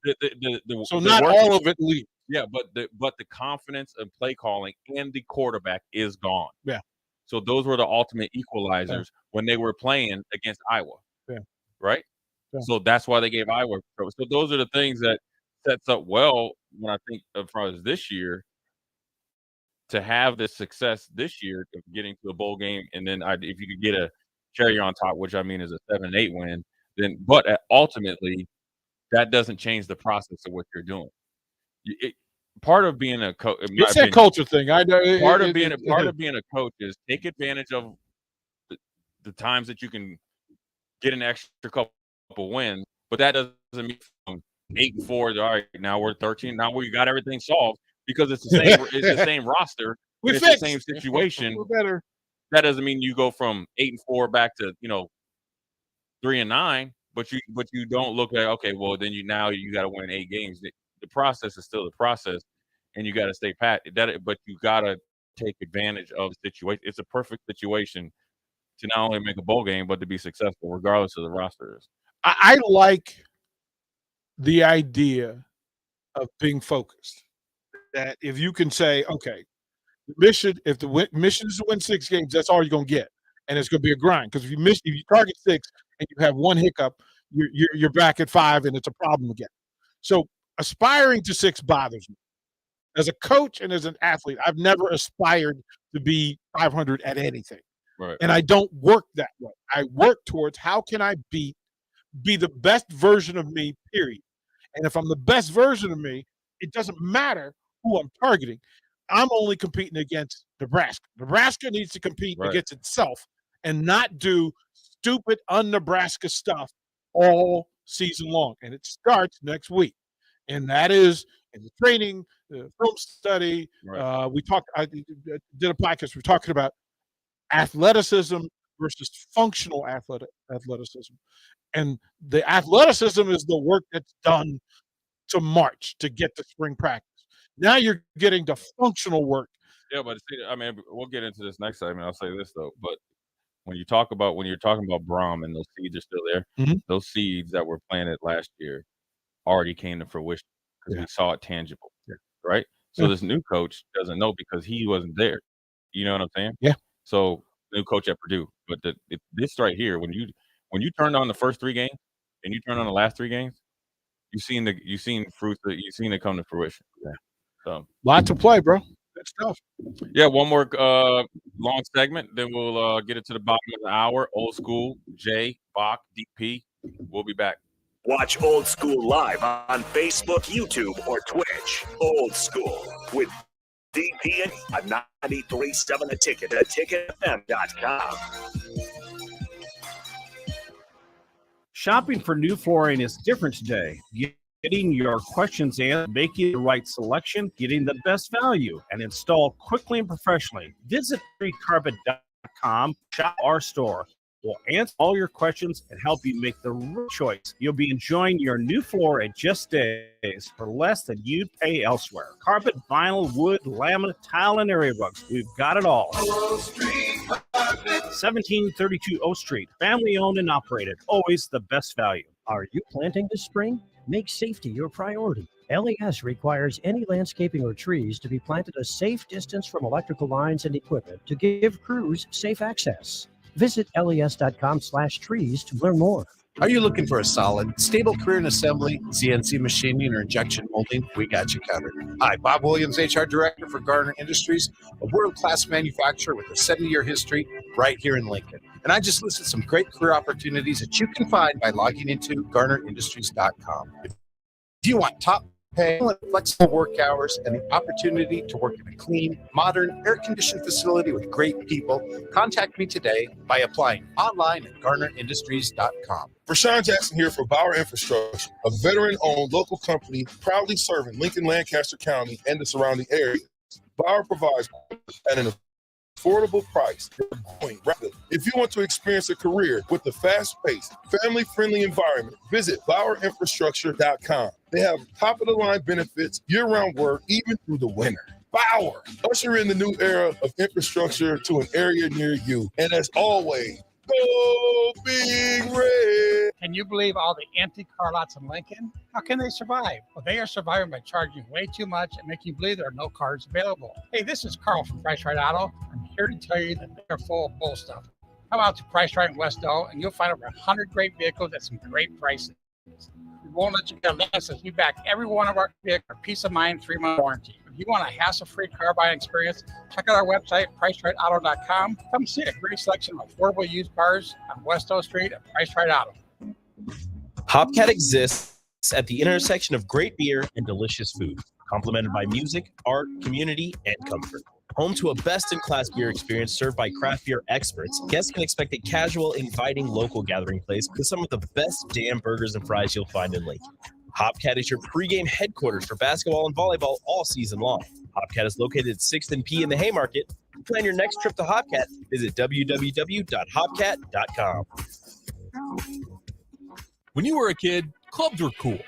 So not all of it leaves. Yeah, but the confidence of play calling and the quarterback is gone. Yeah. So those were the ultimate equalizers when they were playing against Iowa. Yeah. Right? Yeah. So that's why they gave Iowa. So those are the things that sets up well when I think as far as this year to have this success this year of getting to a bowl game, and then if you could get a cherry on top, which I mean is a 7-8 win, then ultimately that doesn't change the process of what you're doing. Part of being a coach, it's that culture thing. I know. Part of being a coach is take advantage of the times that you can get an extra couple wins, but that doesn't mean from 8-4. All right, now we're 13. Now we got everything solved because it's the same. It's the same roster We're it's fixed. the same situation. We're better. That doesn't mean you go from 8-4 back to 3-9, but you don't look at, okay, well then you got to win 8 games. The process is still the process, and you got to stay pat. But you got to take advantage of the situation. It's a perfect situation to not only make a bowl game, but to be successful, regardless of the rosters. I like the idea of being focused. That if you can say, okay, mission is to win 6 games, that's all you're gonna get, and it's gonna be a grind. Because if you target 6 and you have one hiccup, you're back at 5, and it's a problem again. So aspiring to 6 bothers me. As a coach and as an athlete, I've never aspired to be 500 at anything. Right. And I don't work that way. I work towards how can I be the best version of me, period. And if I'm the best version of me, it doesn't matter who I'm targeting. I'm only competing against Nebraska. Nebraska needs to compete against itself and not do stupid un-Nebraska stuff all season long. And it starts next week. And that is in the training, the film study. I did a podcast. We're talking about athleticism versus functional athleticism. And the athleticism is the work that's done to March to get to spring practice. Now you're getting the functional work. Yeah, but see, I mean, we'll get into this next segment. I'll say this though, but when you're talking about Brom and those seeds are still there, those seeds that were planted last year already came to fruition because we saw it tangible, right? So this new coach doesn't know because he wasn't there. You know what I'm saying? Yeah. So new coach at Purdue, but this right here, when you turned on the first 3 games and you turned on the last 3 games, you've seen fruits that you've seen it come to fruition. Yeah. So lot to play, bro. Good stuff. Yeah, one more long segment, then we'll get it to the bottom of the hour. Old School, Jay, Bach, DP. We'll be back. Watch Old School live on Facebook, YouTube, or Twitch. Old School with DP and on 93.7 The Ticket at ticketfm.com. Shopping for new flooring is different today. Getting your questions answered, making the right selection, getting the best value, and installed quickly and professionally. Visit freecarpet.com, shop our store. We'll answer all your questions and help you make the right choice. You'll be enjoying your new floor in just days for less than you'd pay elsewhere. Carpet, vinyl, wood, laminate, tile, and area rugs. We've got it all. 1732 O Street, family owned and operated. Always the best value. Are you planting this spring? Make safety your priority. LES requires any landscaping or trees to be planted a safe distance from electrical lines and equipment to give crews safe access. Visit les.com/trees to learn more. Are you looking for a solid, stable career in assembly, CNC machining, or injection molding? We got you covered. Hi, Bob Williams, HR Director for Garner Industries, a world-class manufacturer with a 70-year history right here in Lincoln. And I just listed some great career opportunities that you can find by logging into GarnerIndustries.com. If you want top pay, flexible work hours, and the opportunity to work in a clean, modern, air-conditioned facility with great people, contact me today by applying online at GarnerIndustries.com. Rashawn Jackson here for Bauer Infrastructure, a veteran-owned local company proudly serving Lincoln, Lancaster County, and the surrounding areas. Bauer provides at an affordable price. If you want to experience a career with a fast-paced, family-friendly environment, visit BauerInfrastructure.com. They have top-of-the-line benefits, year-round work, even through the winter. Bauer, usher in the new era of infrastructure to an area near you. And as always, go Big Red! Can you believe all the empty car lots in Lincoln? How can they survive? Well, they are surviving by charging way too much and making you believe there are no cars available. Hey, this is Carl from Price Right Auto. I'm here to tell you that they're full of bull stuff. Come out to Price Right in Westo, and you'll find over 100 great vehicles at some great prices. We won't let you get less as we back every one of our vehicles. Peace of mind, 3-month warranty. If you want a hassle-free car buying experience, check out our website, PriceRightAuto.com. Come see a great selection of affordable used cars on Westo Street at Price Right Auto. Hopcat exists at the intersection of great beer and delicious food, complemented by music, art, community, and comfort. Home to a best-in-class beer experience served by craft beer experts, guests can expect a casual, inviting local gathering place with some of the best damn burgers and fries you'll find in Lincoln. Hopcat is your pregame headquarters for basketball and volleyball all season long. Hopcat is located at 6th and P in the Haymarket. To plan your next trip to Hopcat, visit www.hopcat.com. When you were a kid, clubs were cool.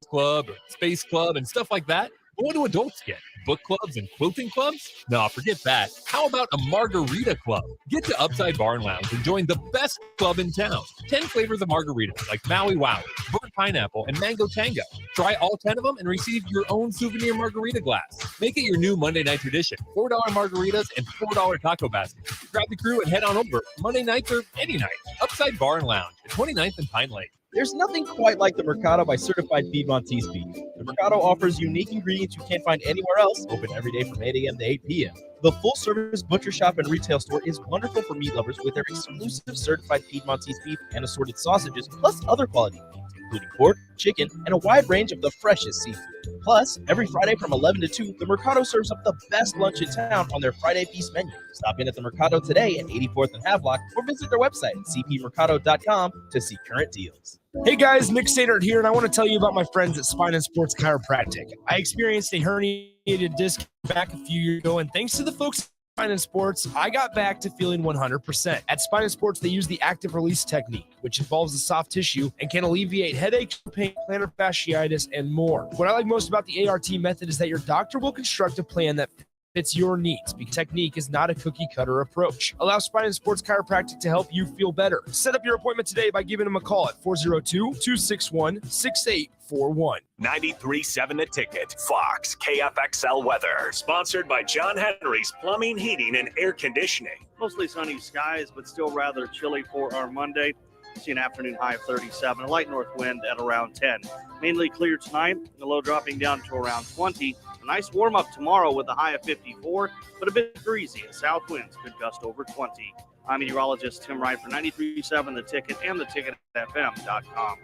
Club or space club and stuff like that. But what do adults get? Book clubs and quilting clubs? No, forget that. How about a margarita club? Get to Upside Bar and Lounge and join the best club in town. 10 flavors of margaritas like Maui Wowie, burnt pineapple, and mango tango. Try all 10 of them and receive your own souvenir margarita glass. Make it your new Monday night tradition. $4 margaritas and $4 taco baskets. Grab the crew and head on over Monday nights or any night. Upside Bar and Lounge at 29th and Pine Lake. There's nothing quite like the Mercado by Certified Piedmontese beef. The Mercado offers unique ingredients you can't find anywhere else, open every day from 8 a.m. to 8 p.m. The full-service butcher shop and retail store is wonderful for meat lovers with their exclusive certified Piedmontese beef and assorted sausages, plus other quality meats, including pork, chicken, and a wide range of the freshest seafood. Plus, every Friday from 11 to 2, the Mercado serves up the best lunch in town on their Friday Feast menu. Stop in at the Mercado today at 84th and Havelock or visit their website at cpmercado.com to see current deals. Hey guys, Nick Sainert here, and I want to tell you about my friends at Spine and Sports Chiropractic. I experienced a herniated disc back a few years ago, and thanks to the folks at Spine and Sports, I got back to feeling 100%. At Spine and Sports, they use the active release technique, which involves the soft tissue and can alleviate headaches, pain, plantar fasciitis, and more. What I like most about the ART method is that your doctor will construct a plan that fits your needs. Because technique is not a cookie cutter approach. Allow Spine and Sports Chiropractic to help you feel better. Set up your appointment today by giving them a call at 402-261-6841. 93.7 The Ticket, Fox, KFXL weather. Sponsored by John Henry's Plumbing, Heating, and Air Conditioning. Mostly sunny skies, but still rather chilly for our Monday. See an afternoon high of 37, a light north wind at around 10. Mainly clear tonight, the low dropping down to around 20. A nice warm up tomorrow with a high of 54, but a bit breezy as south winds could gust over 20. I'm meteorologist Tim Wright for 93.7 The Ticket and theticketfm.com.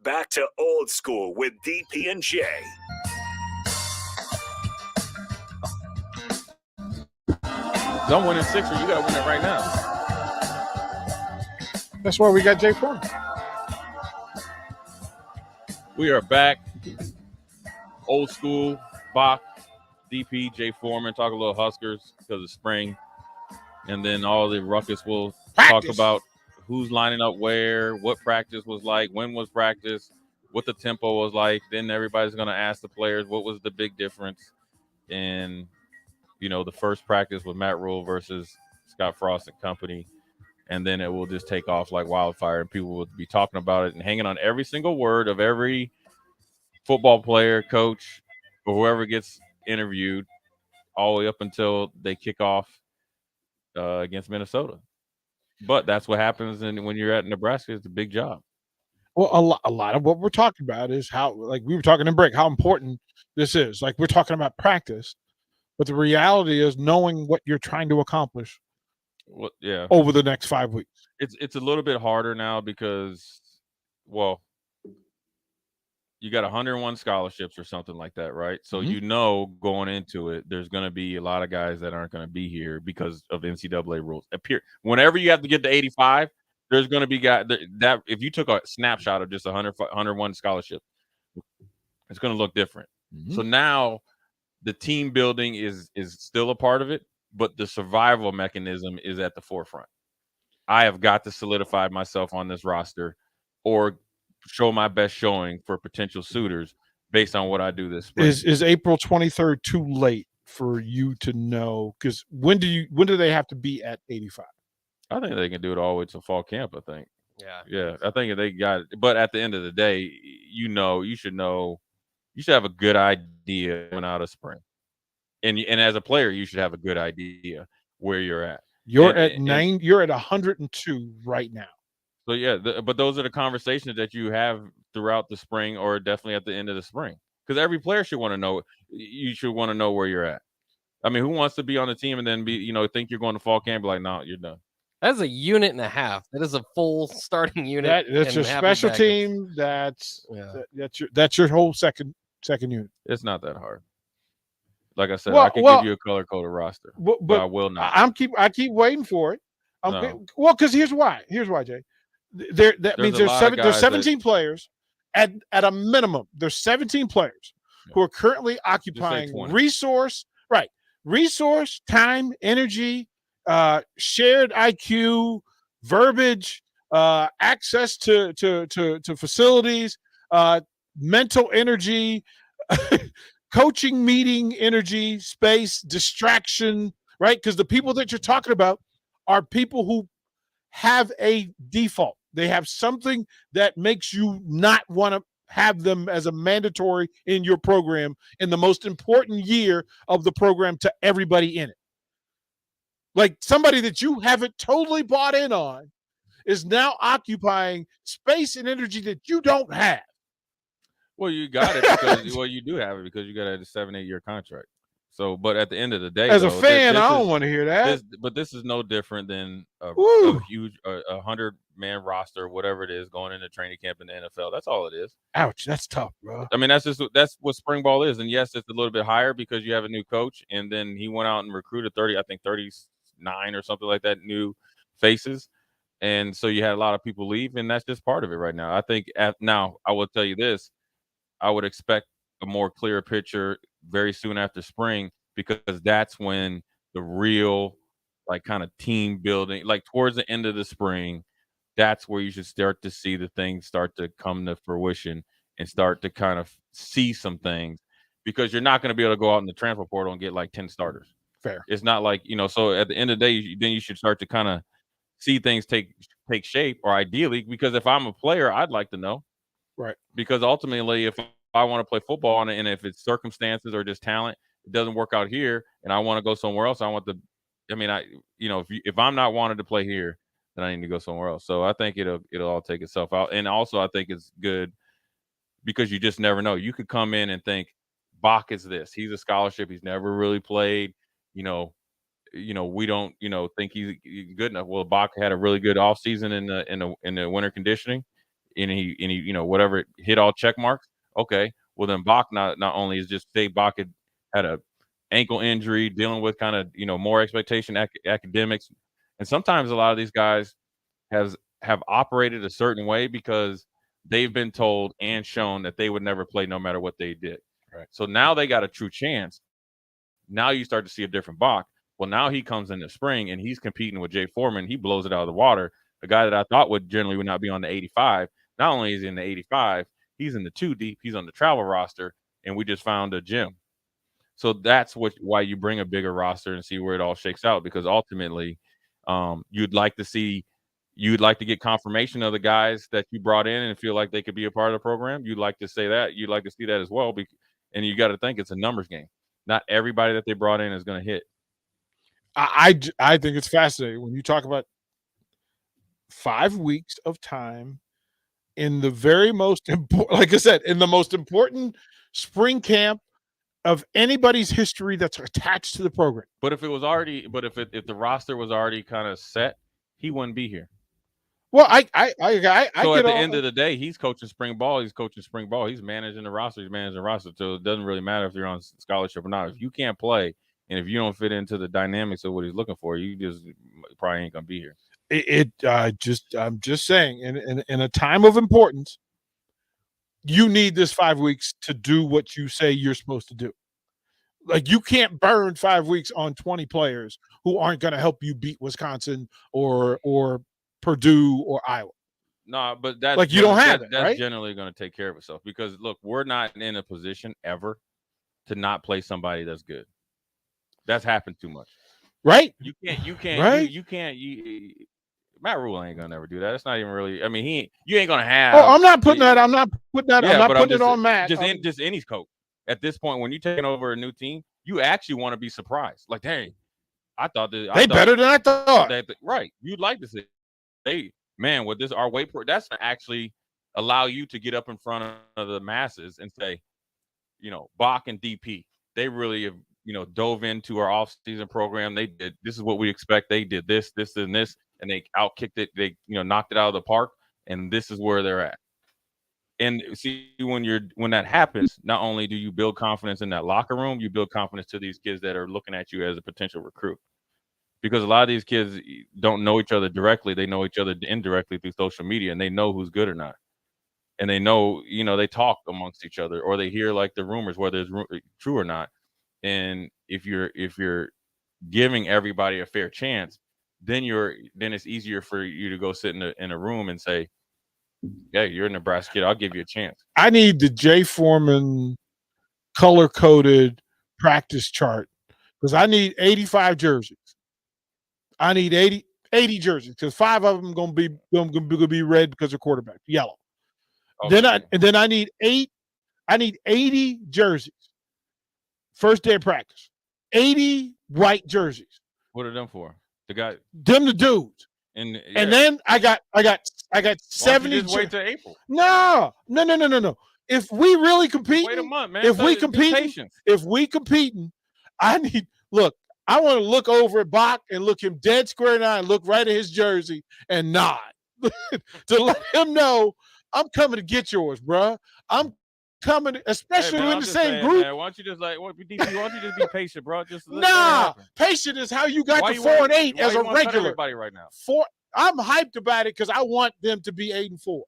Back to old school with DP and Jay. Don't win in Sixer. You got to win it right now. That's why we got Jay Foreman. We are back. Old school, Bach, DP, Jay Foreman, talk a little Huskers because of spring. And then all the ruckus will talk about who's lining up where, what practice was like, when was practice, what the tempo was like. Then everybody's going to ask the players what was the big difference in, the first practice with Matt Rule versus Scott Frost and company. And then it will just take off like wildfire, and people will be talking about it and hanging on every single word of every football player, coach, or whoever gets interviewed all the way up until they kick off against Minnesota. But that's what happens when you're at Nebraska. It's a big job. Well, a lot of what we're talking about is how, like we were talking in break, how important this is. Like we're talking about practice, but the reality is knowing what you're trying to accomplish over the next 5 weeks. It's a little bit harder now because, you got 101 scholarships or something like that, right? So going into it, there's going to be a lot of guys that aren't going to be here because of NCAA rules. Whenever you have to get to 85, there's going to be guys that if you took a snapshot of just 101 scholarships, it's going to look different. So now the team building is still a part of it, but the survival mechanism is at the forefront. I have got to solidify myself on this roster or show my best showing for potential suitors based on what I do this spring. Is April 23rd too late for you to know? Because when do they have to be at 85? I think they can do it all the way to fall camp, I think. Yeah. I think they got it. But at the end of the day, you should have a good idea coming out of spring. And as a player, you should have a good idea where you're at. You're at 102 right now. So, but those are the conversations that you have throughout the spring or definitely at the end of the spring. Because every player should want to know. You should want to know where you're at. I mean, who wants to be on the team and then think you're going to fall camp and be like, no, you're done. That's a unit and a half. That is a full starting unit. That's your special team. That's your whole second unit. It's not that hard. Like I said, I can give you a color-coded roster, but I will not. I keep waiting for it. Because here's why. Here's why, Jay. That means there's 17 players at a minimum. There's 17 players who are currently occupying 20. resource, time, energy, shared IQ, verbiage, access to facilities, mental energy, coaching meeting energy, space, distraction, right? Because the people that you're talking about are people who have a default. They have something that makes you not want to have them as a mandatory in your program in the most important year of the program to everybody in it. Like somebody that you haven't totally bought in on is now occupying space and energy that you don't have. Well, you got it because you do have it because you got a 7-8 year contract. So, but at the end of the day, As though, a fan, I don't want to hear that. But this is no different than a huge 100-man roster, whatever it is, going into training camp in the NFL. That's all it is. Ouch, that's tough, bro. I mean, that's what spring ball is. And yes, it's a little bit higher because you have a new coach, and then he went out and recruited 39 or something like that, new faces. And so you had a lot of people leave, and that's just part of it right now. I think now I will tell you this. I would expect a more clear picture very soon after spring because that's when the real like kind of team building, like towards the end of the spring, that's where you should start to see the things start to come to fruition and start to kind of see some things because you're not going to be able to go out in the transfer portal and get like 10 starters. Fair. It's not like, so at the end of the day, then you should start to kind of see things take shape or ideally, because if I'm a player, I'd like to know. Right. Because ultimately, if I want to play football and if it's circumstances or just talent, it doesn't work out here, and I want to go somewhere else. If I'm not wanted to play here, then I need to go somewhere else. So I think it'll all take itself out. And also, I think it's good because you just never know. You could come in and think Bach is this. He's a scholarship. He's never really played. We don't think he's good enough. Well, Bach had a really good offseason in the winter conditioning. And he whatever, hit all check marks. Okay, well then Bach not only is just say Bach had a ankle injury, dealing with kind of more expectation academics, and sometimes a lot of these guys have operated a certain way because they've been told and shown that they would never play no matter what they did. Right. So now they got a true chance. Now you start to see a different Bach. Well, now he comes in the spring and he's competing with Jay Foreman. He blows it out of the water. A guy that I thought would not be on the 85. Not only is he in the 85, he's in the 2 deep. He's on the travel roster, and we just found a gem. So that's why you bring a bigger roster and see where it all shakes out. Because ultimately, you'd like to get confirmation of the guys that you brought in and feel like they could be a part of the program. You'd like to say that. You'd like to see that as well. And you got to think it's a numbers game. Not everybody that they brought in is going to hit. I think it's fascinating when you talk about 5 weeks of time in the very most important, like I said, in the most important spring camp of anybody's history that's attached to the program. But if the roster was already kind of set, he wouldn't be here. Well, I so at the end of the day, he's coaching spring ball. He's managing the roster. So it doesn't really matter if you're on scholarship or not. If you can't play and if you don't fit into the dynamics of what he's looking for, you just probably ain't gonna be here. I'm just saying, in a time of importance, you need this 5 weeks to do what you say you're supposed to do. Like you can't burn 5 weeks on 20 players who aren't going to help you beat Wisconsin or Purdue or Iowa. No, but that's like you don't have it. That's right? generally going to take care of itself because look, we're not in a position ever to not play somebody that's good. That's happened too much. Right? You can't. Right? You can't. Matt Rule ain't gonna never do that. It's not even really. I mean, you ain't gonna have. Oh, I'm not putting that. I'm not putting it on Matt. Just any coach. At this point, when you're taking over a new team, you actually want to be surprised. Like, dang, I thought better than I thought. Right? You'd like to say, hey, man, with this our weight, that's gonna actually allow you to get up in front of the masses and say, Bach and DP, they really have, dove into our off-season program. They did. This is what we expect. They did this, and this. And they outkicked it. They, knocked it out of the park. And this is where they're at. And see, when that happens, not only do you build confidence in that locker room, you build confidence to these kids that are looking at you as a potential recruit. Because a lot of these kids don't know each other directly. They know each other indirectly through social media, and they know who's good or not. and they know, they talk amongst each other, or they hear like the rumors, whether it's true or not. And if you're giving everybody a fair chance, then it's easier for you to go sit in a room and say, "Yeah, you're a Nebraska kid. I'll give you a chance." I need the Jay Foreman color-coded practice chart because I need 85 jerseys. I need 80 jerseys because 5 of them going to be red because of quarterback, yellow. Okay. Then I need 80 jerseys. First day of practice. 80 white jerseys. What are them for? The dudes. And then I got 70. Just wait till April. No. If we really compete, wait a month, man. If we competing, I want to look over at Bach and look him dead square in the eye and look right at his jersey and nod to let him know I'm coming to get yours, bro. I'm coming, especially in the same group. Man, why don't you just be patient, bro? Patient is how you got to 4 and 8 as a regular. Everybody right now. I'm hyped about it because I want them to be 8 and 4.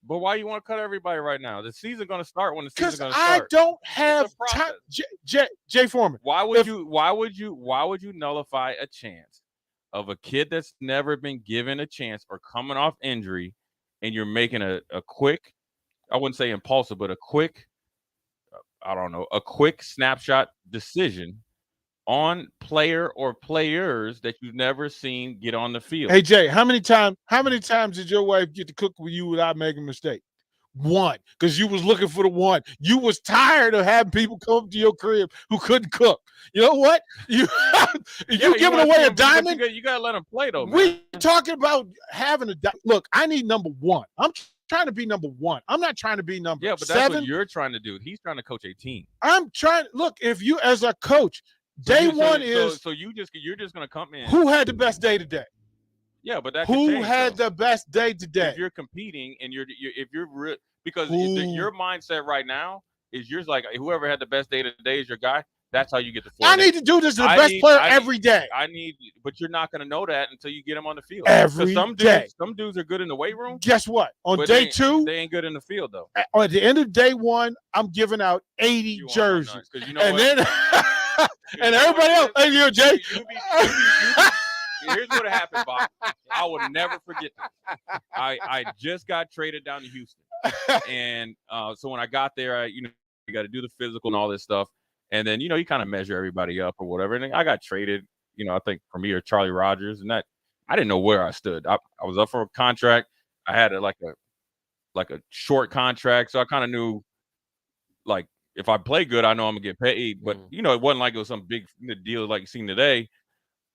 But why you want to cut everybody right now? The season's going to start when the season's going to start. Because I don't have time. Jay Foreman. Why would you nullify a chance of a kid that's never been given a chance or coming off injury, and you're making a quick, I wouldn't say impulsive, but a quick snapshot decision on player or players that you've never seen get on the field? Hey Jay, how many times did your wife get to cook with you without making a mistake? One, because you was looking for the one. You was tired of having people come to your crib who couldn't cook. You know what? You giving away a diamond. You gotta let them play though, man. We talking about having a look. I need number one. I'm trying to be number one. I'm not trying to be number 7. But that's what you're trying to do. He's trying to coach a team. I'm trying. Look, if you as a coach. You're just gonna come in. Who had the best day today? Yeah, but who had the best day today? If you're competing and because your mindset right now is you're like whoever had the best day today is your guy. That's how you get the 4. I need to do this to the best player every day. But you're not gonna know that until you get them on the field. Every day. Some dudes are good in the weight room. Guess what? On day 2, they ain't good in the field though. At the end of day 1, I'm giving out 80 jerseys, then. And everybody else, hey, you, Jay. Here's what happened, Bob. I will never forget this. I just got traded down to Houston, and so when I got there, you got to do the physical and all this stuff, and then you kind of measure everybody up or whatever. And I got traded, I think for me or Charlie Rogers, and that I didn't know where I stood. I was up for a contract. I had like a short contract, so I kind of knew like. If I play good, I know I'm gonna get paid. But it wasn't like it was some big deal like you've seen today.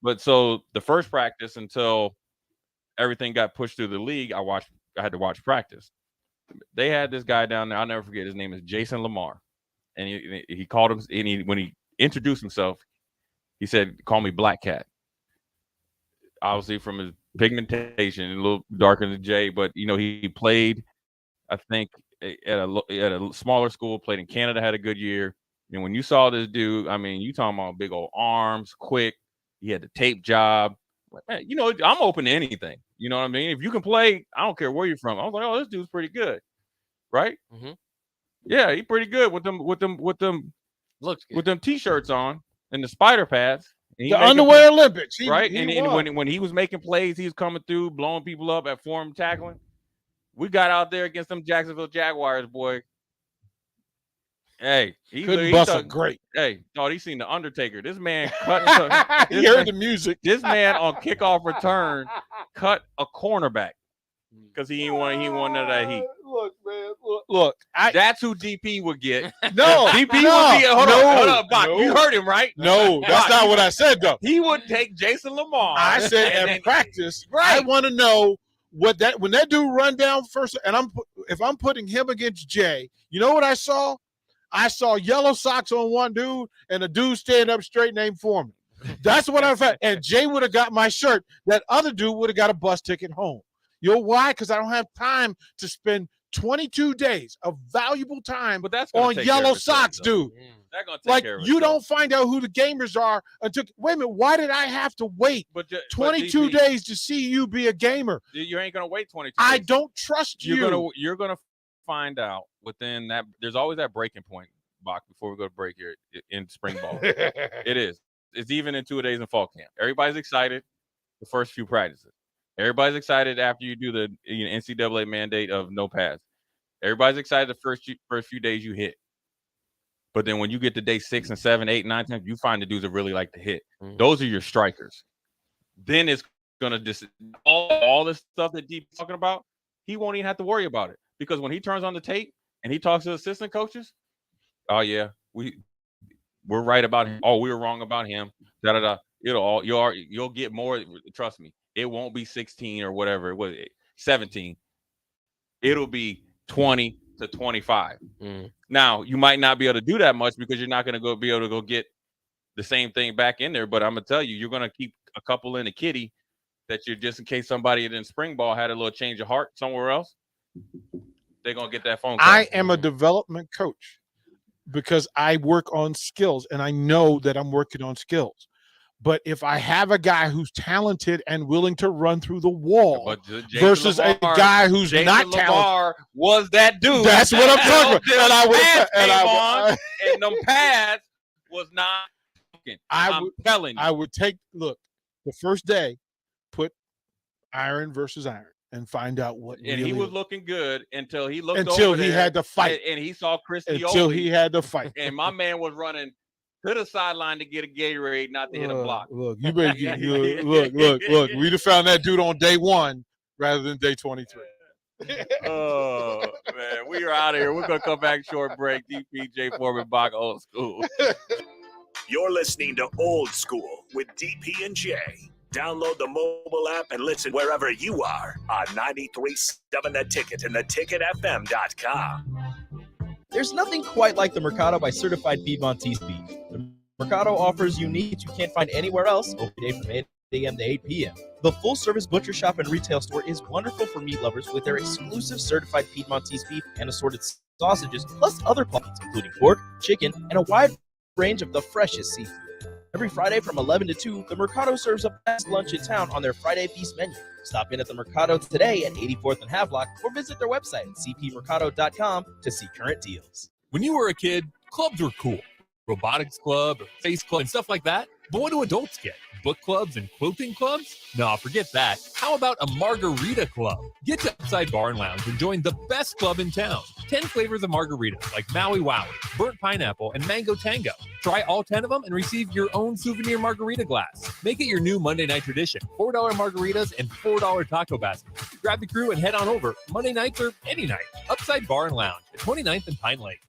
But so the first practice until everything got pushed through the league, I had to watch practice. They had this guy down there. I'll never forget. His name is Jason Lamar, and he called him. And when he introduced himself, he said, "Call me Black Cat." Obviously, from his pigmentation, a little darker than Jay, but he played, I think. At a smaller school, played in Canada, had a good year. And when you saw this dude, I mean, you talking about big old arms, quick. He had the tape job. Man, I'm open to anything. You know what I mean? If you can play, I don't care where you're from. I was like, oh, this dude's pretty good, right? Mm-hmm. Yeah, he's pretty good with them t-shirts on and the spider pads. The underwear Olympics, right? And when he was making plays, he was coming through, blowing people up at form tackling. We got out there against them Jacksonville Jaguars, boy. Hey, he thought great. Hey, thought he seen the Undertaker. This man cut. He heard the music. This man on kickoff return cut a cornerback because he ain't want none of that heat. Look, man. Look. That's who DP would get. No, DP would be. Hold on, Bach. No. You heard him, right? No, that's not what I said, though. He would take Jason Lamar. I said at practice. Right. I want to know. When that dude run down first, and if I'm putting him against Jay, you know what I saw? I saw yellow socks on one dude and a dude stand up straight named Foreman. That's what I felt. And Jay would have got my shirt. That other dude would have got a bus ticket home. You know why? Because I don't have time to spend 22 days of valuable time on yellow socks, dude. Like you don't find out who the gamers are until wait a minute. Why did I have to wait 22 days to see you be a gamer? You ain't gonna wait 22 days. I don't trust you. You're gonna find out within that, there's always that breaking point, Bach, before we go to break here in spring ball. It is. It's even in 2 days in fall camp. Everybody's excited the first few practices. Everybody's excited after you do the NCAA mandate of no pads. Everybody's excited the first few days you hit. But then when you get to day 6 and 7, 8, 9, 10, you find the dudes that really like to hit. Those are your strikers. Then it's gonna all this stuff that DP's talking about, he won't even have to worry about it. Because when he turns on the tape and he talks to assistant coaches, oh yeah, we're right about him. Oh, we were wrong about him. Da da da. You'll get more. Trust me, it won't be 16 or whatever it was, 17. It'll be 20 to 25. Now you might not be able to do that much because you're not going to be able to go get the same thing back in there. But I'm gonna tell you, you're going to keep a couple in the kitty that you're just in case somebody in spring ball had a little change of heart somewhere else. They're going to get that phone call. I am a development coach because I work on skills and I know that I'm working on skills. But if I have a guy who's talented and willing to run through the wall versus a guy who's not talented, was that dude? That's what I'm talking about. And them pads was not. I'm telling you. I would take the first day, put iron versus iron, and find out what. And he was looking good until he looked until over he there had to fight, and he saw Christy until Oakley, he had to fight. And my man was running to the sideline to get a Gatorade, not to hit a block. Look, you better look. We'd have found that dude on day 1 rather than day 23. Oh man, we are out of here. We're gonna come back short break. DP, Jay Foreman, Bach, Old School. You're listening to Old School with DP and Jay. Download the mobile app and listen wherever you are on 93.7 The Ticket and theticketfm.com. There's nothing quite like the Mercado by Certified Piedmontese beef. The Mercado offers unique you can't find anywhere else, open day from 8 a.m. to 8 p.m. The full-service butcher shop and retail store is wonderful for meat lovers with their exclusive certified Piedmontese beef and assorted sausages, plus other products including pork, chicken, and a wide range of the freshest seafood. Every Friday from 11 to 2, the Mercado serves the best lunch in town on their Friday Feast menu. Stop in at the Mercado today at 84th and Havelock or visit their website at cpmercado.com to see current deals. When you were a kid, clubs were cool. Robotics club, or face club, and stuff like that. But what do adults get? Book clubs and quilting clubs? Nah, forget that. How about a margarita club? Get to Upside Bar and Lounge and join the best club in town. 10 flavors of margaritas like Maui Wowie, burnt pineapple, and mango tango. Try all 10 of them and receive your own souvenir margarita glass. Make it your new Monday night tradition. $4 margaritas and $4 taco baskets. Grab the crew and head on over Monday nights or any night. Upside Bar and Lounge at 29th and Pine Lake.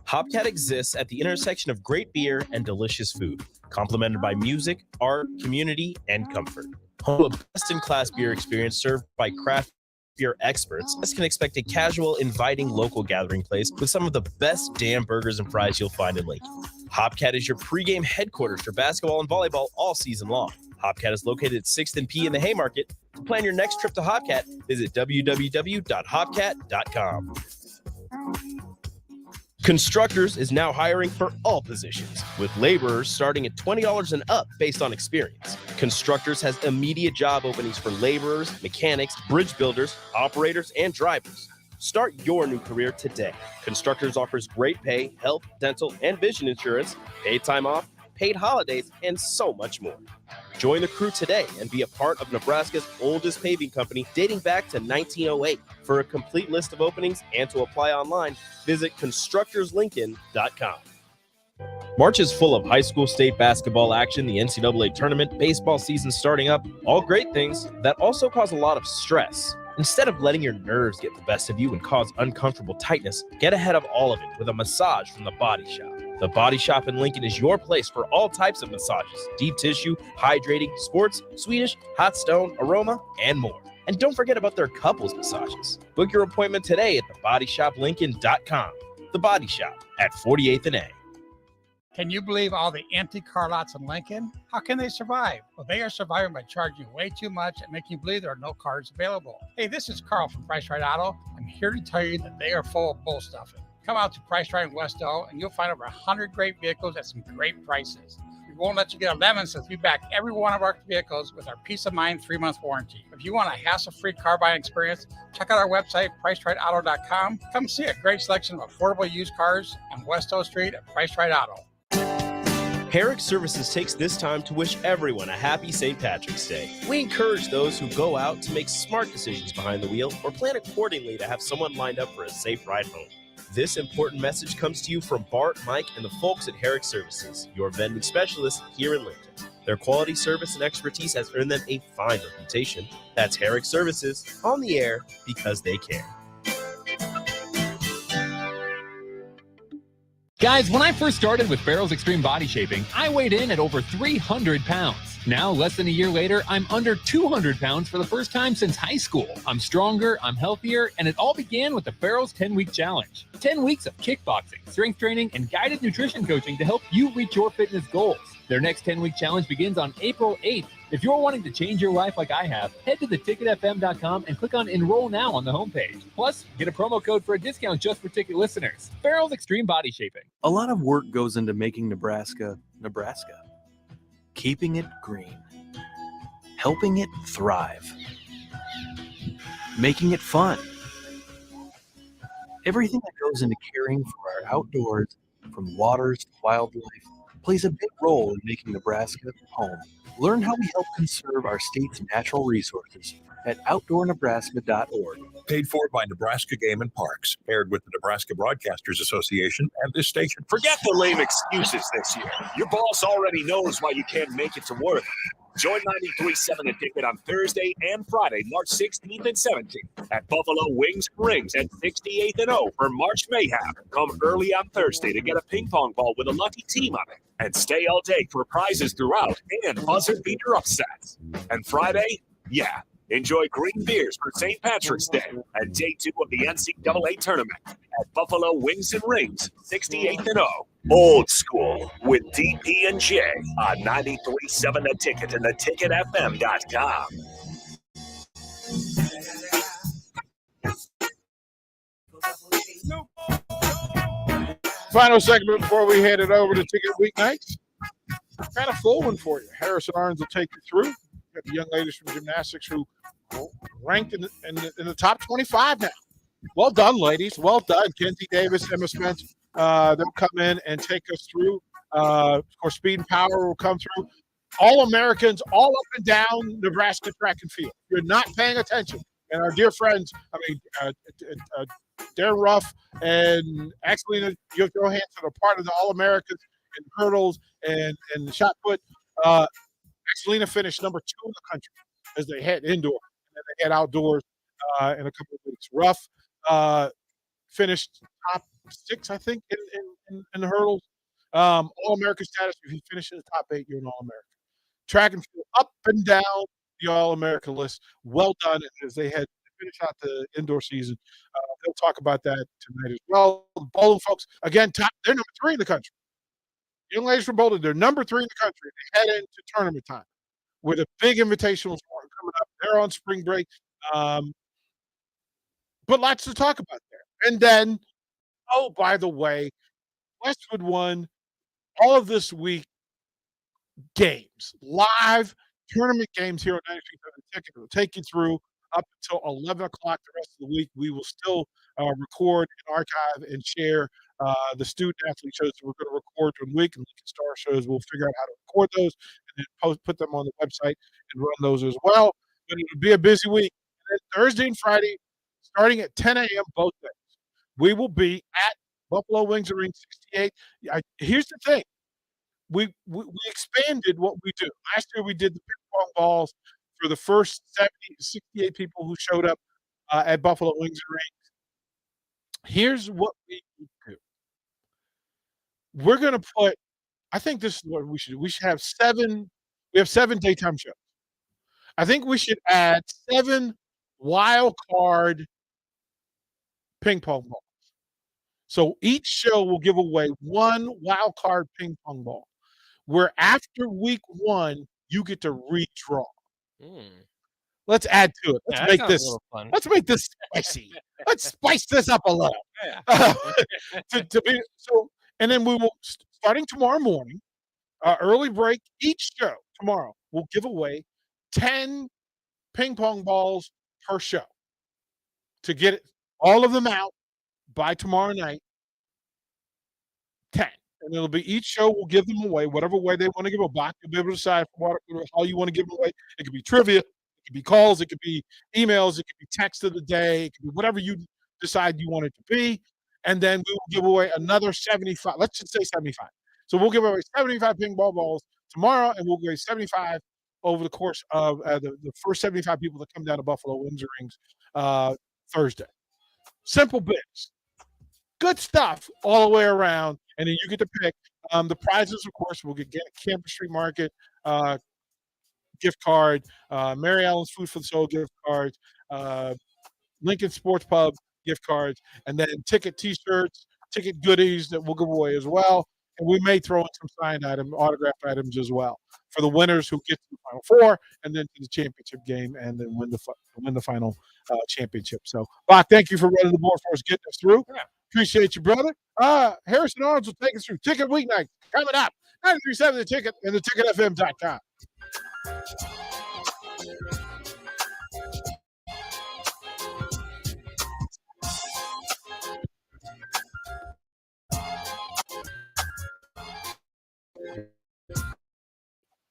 Hopcat exists at the intersection of great beer and delicious food, complemented by music, art, community, and comfort. Home to a best-in-class beer experience served by craft beer experts, guests can expect a casual, inviting local gathering place with some of the best damn burgers and fries you'll find in Lincoln. Hopcat is your pregame headquarters for basketball and volleyball all season long. Hopcat is located at 6th and P in the Haymarket. To plan your next trip to Hopcat, visit www.hopcat.com. Constructors is now hiring for all positions, with laborers starting at $20 and up based on experience. Constructors has immediate job openings for laborers, mechanics, bridge builders, operators, and drivers. Start your new career today. Constructors offers great pay, health, dental, and vision insurance, paid time off, paid holidays, and so much more. Join the crew today and be a part of Nebraska's oldest paving company dating back to 1908. For a complete list of openings and to apply online, visit constructorslincoln.com. March is full of high school state basketball action, the NCAA tournament, baseball season starting up, all great things that also cause a lot of stress. Instead of letting your nerves get the best of you and cause uncomfortable tightness, get ahead of all of it with a massage from The Body Shop. The Body Shop in Lincoln is your place for all types of massages, deep tissue, hydrating, sports, Swedish, hot stone, aroma, and more. And don't forget about their couples massages. Book your appointment today at thebodyshoplincoln.com. The Body Shop at 48th and A. Can you believe all the empty car lots in Lincoln? How can they survive? Well, they are surviving by charging way too much and making you believe there are no cars available. Hey, this is Carl from Price Right Auto. I'm here to tell you that they are full of bull stuffing. Come out to Price Right in West O, and you'll find over 100 great vehicles at some great prices. We won't let you get a lemon since we back every one of our vehicles with our Peace of Mind 3-month warranty. If you want a hassle-free car buying experience, check out our website, PriceRightAuto.com. Come see a great selection of affordable used cars on West O Street at Price Right Auto. Herrick Services takes this time to wish everyone a happy St. Patrick's Day. We encourage those who go out to make smart decisions behind the wheel or plan accordingly to have someone lined up for a safe ride home. This important message comes to you from Bart, Mike, and the folks at Herrick Services, your vending specialists here in Lincoln. Their quality service and expertise has earned them a fine reputation. That's Herrick Services, on the air because they care. Guys, when I first started with Farrell's Extreme Body Shaping, I weighed in at over 300 pounds. Now, less than a year later, I'm under 200 pounds for the first time since high school. I'm stronger, I'm healthier, and it all began with the Farrell's 10-week challenge. 10 weeks of kickboxing, strength training, and guided nutrition coaching to help you reach your fitness goals. Their next 10-week challenge begins on April 8th. If you're wanting to change your life like I have, head to theticketfm.com and click on Enroll Now on the homepage. Plus, get a promo code for a discount just for ticket listeners. Farrell's Extreme Body Shaping. A lot of work goes into making Nebraska, Nebraska. Keeping it green. Helping it thrive. Making it fun. Everything that goes into caring for our outdoors, from waters to wildlife, plays a big role in making Nebraska home. Learn how we help conserve our state's natural resources at outdoornebraska.org. Paid for by Nebraska Game and Parks. Aired with the Nebraska Broadcasters Association and this station. Forget the lame excuses this year. Your boss already knows why you can't make it to work. Join 93.7 The Ticket on Thursday and Friday, March 16th and 17th at Buffalo Wings and Rings at 68th and O for March Mayhem. Come early on Thursday to get a ping pong ball with a lucky team on it. And stay all day for prizes throughout and buzzer beater upsets. And Friday, yeah, enjoy green beers for St. Patrick's Day and Day 2 of the NCAA tournament at Buffalo Wings and Rings, 68th and O. Old School with DP and Jay on 93.7 The Ticket and theticketfm.com. Final segment before we head it over to Ticket Weeknights. Kind of full one for you. Harrison Arns will take you through. Got the young ladies from gymnastics who ranked in the top 25 now. Well done, ladies. Well done. Kenzie Davis, Emma Spence. They'll come in and take us through. Of course, Speed and Power will come through. All Americans, all up and down Nebraska track and field. You're not paying attention. And our dear friends, Darren Ruff and Axelina Johansson are part of the All-Americans in hurdles and shot put. Axelina finished number 2 in the country as they head indoor. And then they head outdoors in a couple of weeks. Ruff finished top 6, I think, in the hurdles. All-American status, if you finish in the top 8, you're an All-American. Track and field up and down the All-American list. Well done as they head finish out the indoor season. They'll talk about that tonight as well. The bowling folks, again, they're number 3 in the country. Young ladies from Bolton, they're number 3 in the country. They head into tournament time with a big invitational coming up. They're on spring break. But lots to talk about there. And then, oh, by the way, Westwood won all of this week games, live tournament games here on 93.7 The Ticket. We'll take you through up until 11 o'clock the rest of the week. We will still record and archive and share the student athlete shows that we're going to record during the week, and Lincoln Star shows. We'll figure out how to record those and then put them on the website and run those as well. But it'll be a busy week. And then Thursday and Friday, starting at 10 a.m. both days, we will be at Buffalo Wings and Rings 68. Here's the thing. We expanded what we do. Last year we did the ping pong balls for the first 68 people who showed up at Buffalo Wings and Rings. Here's what we do. We're going to put, I think this is what we should do. We should have 7 daytime shows. I think we should add 7 wild card ping pong balls. So each show will give away 1 wild card ping pong ball, where after week 1, you get to redraw. Let's add to it. Let's make this spicy. Let's spice this up a little. Yeah. And then we will, starting tomorrow morning, early break. Each show tomorrow will give away 10 ping pong balls per show to get all of them out by tomorrow night. 10. And it'll be each show will give them away, whatever way they want to give a box. You'll be able to decide how you want to give them away. It could be trivia, it could be calls, it could be emails, it could be text of the day, it could be whatever you decide you want it to be. And then we will give away another 75. Let's just say 75. So we'll give away 75 ping pong balls tomorrow, and we'll give away 75 over the course of the first 75 people that come down to Buffalo Windsor Rings Thursday. Simple bits. Good stuff all the way around, and then you get to pick. The prizes, of course, we'll get Campus Street Market gift card, Mary Ellen's Food for the Soul gift cards, Lincoln Sports Pub gift cards, and then ticket T-shirts, ticket goodies that we'll give away as well. And we may throw in some signed autographed items as well for the winners who get to the Final Four and then to the championship game and then win the final championship. So, Bob, thank you for running the board for us, getting us through. Yeah. Appreciate you, brother. Harrison Arms will take us through Ticket Weeknight coming up. 93.7 The Ticket and theticketfm.com.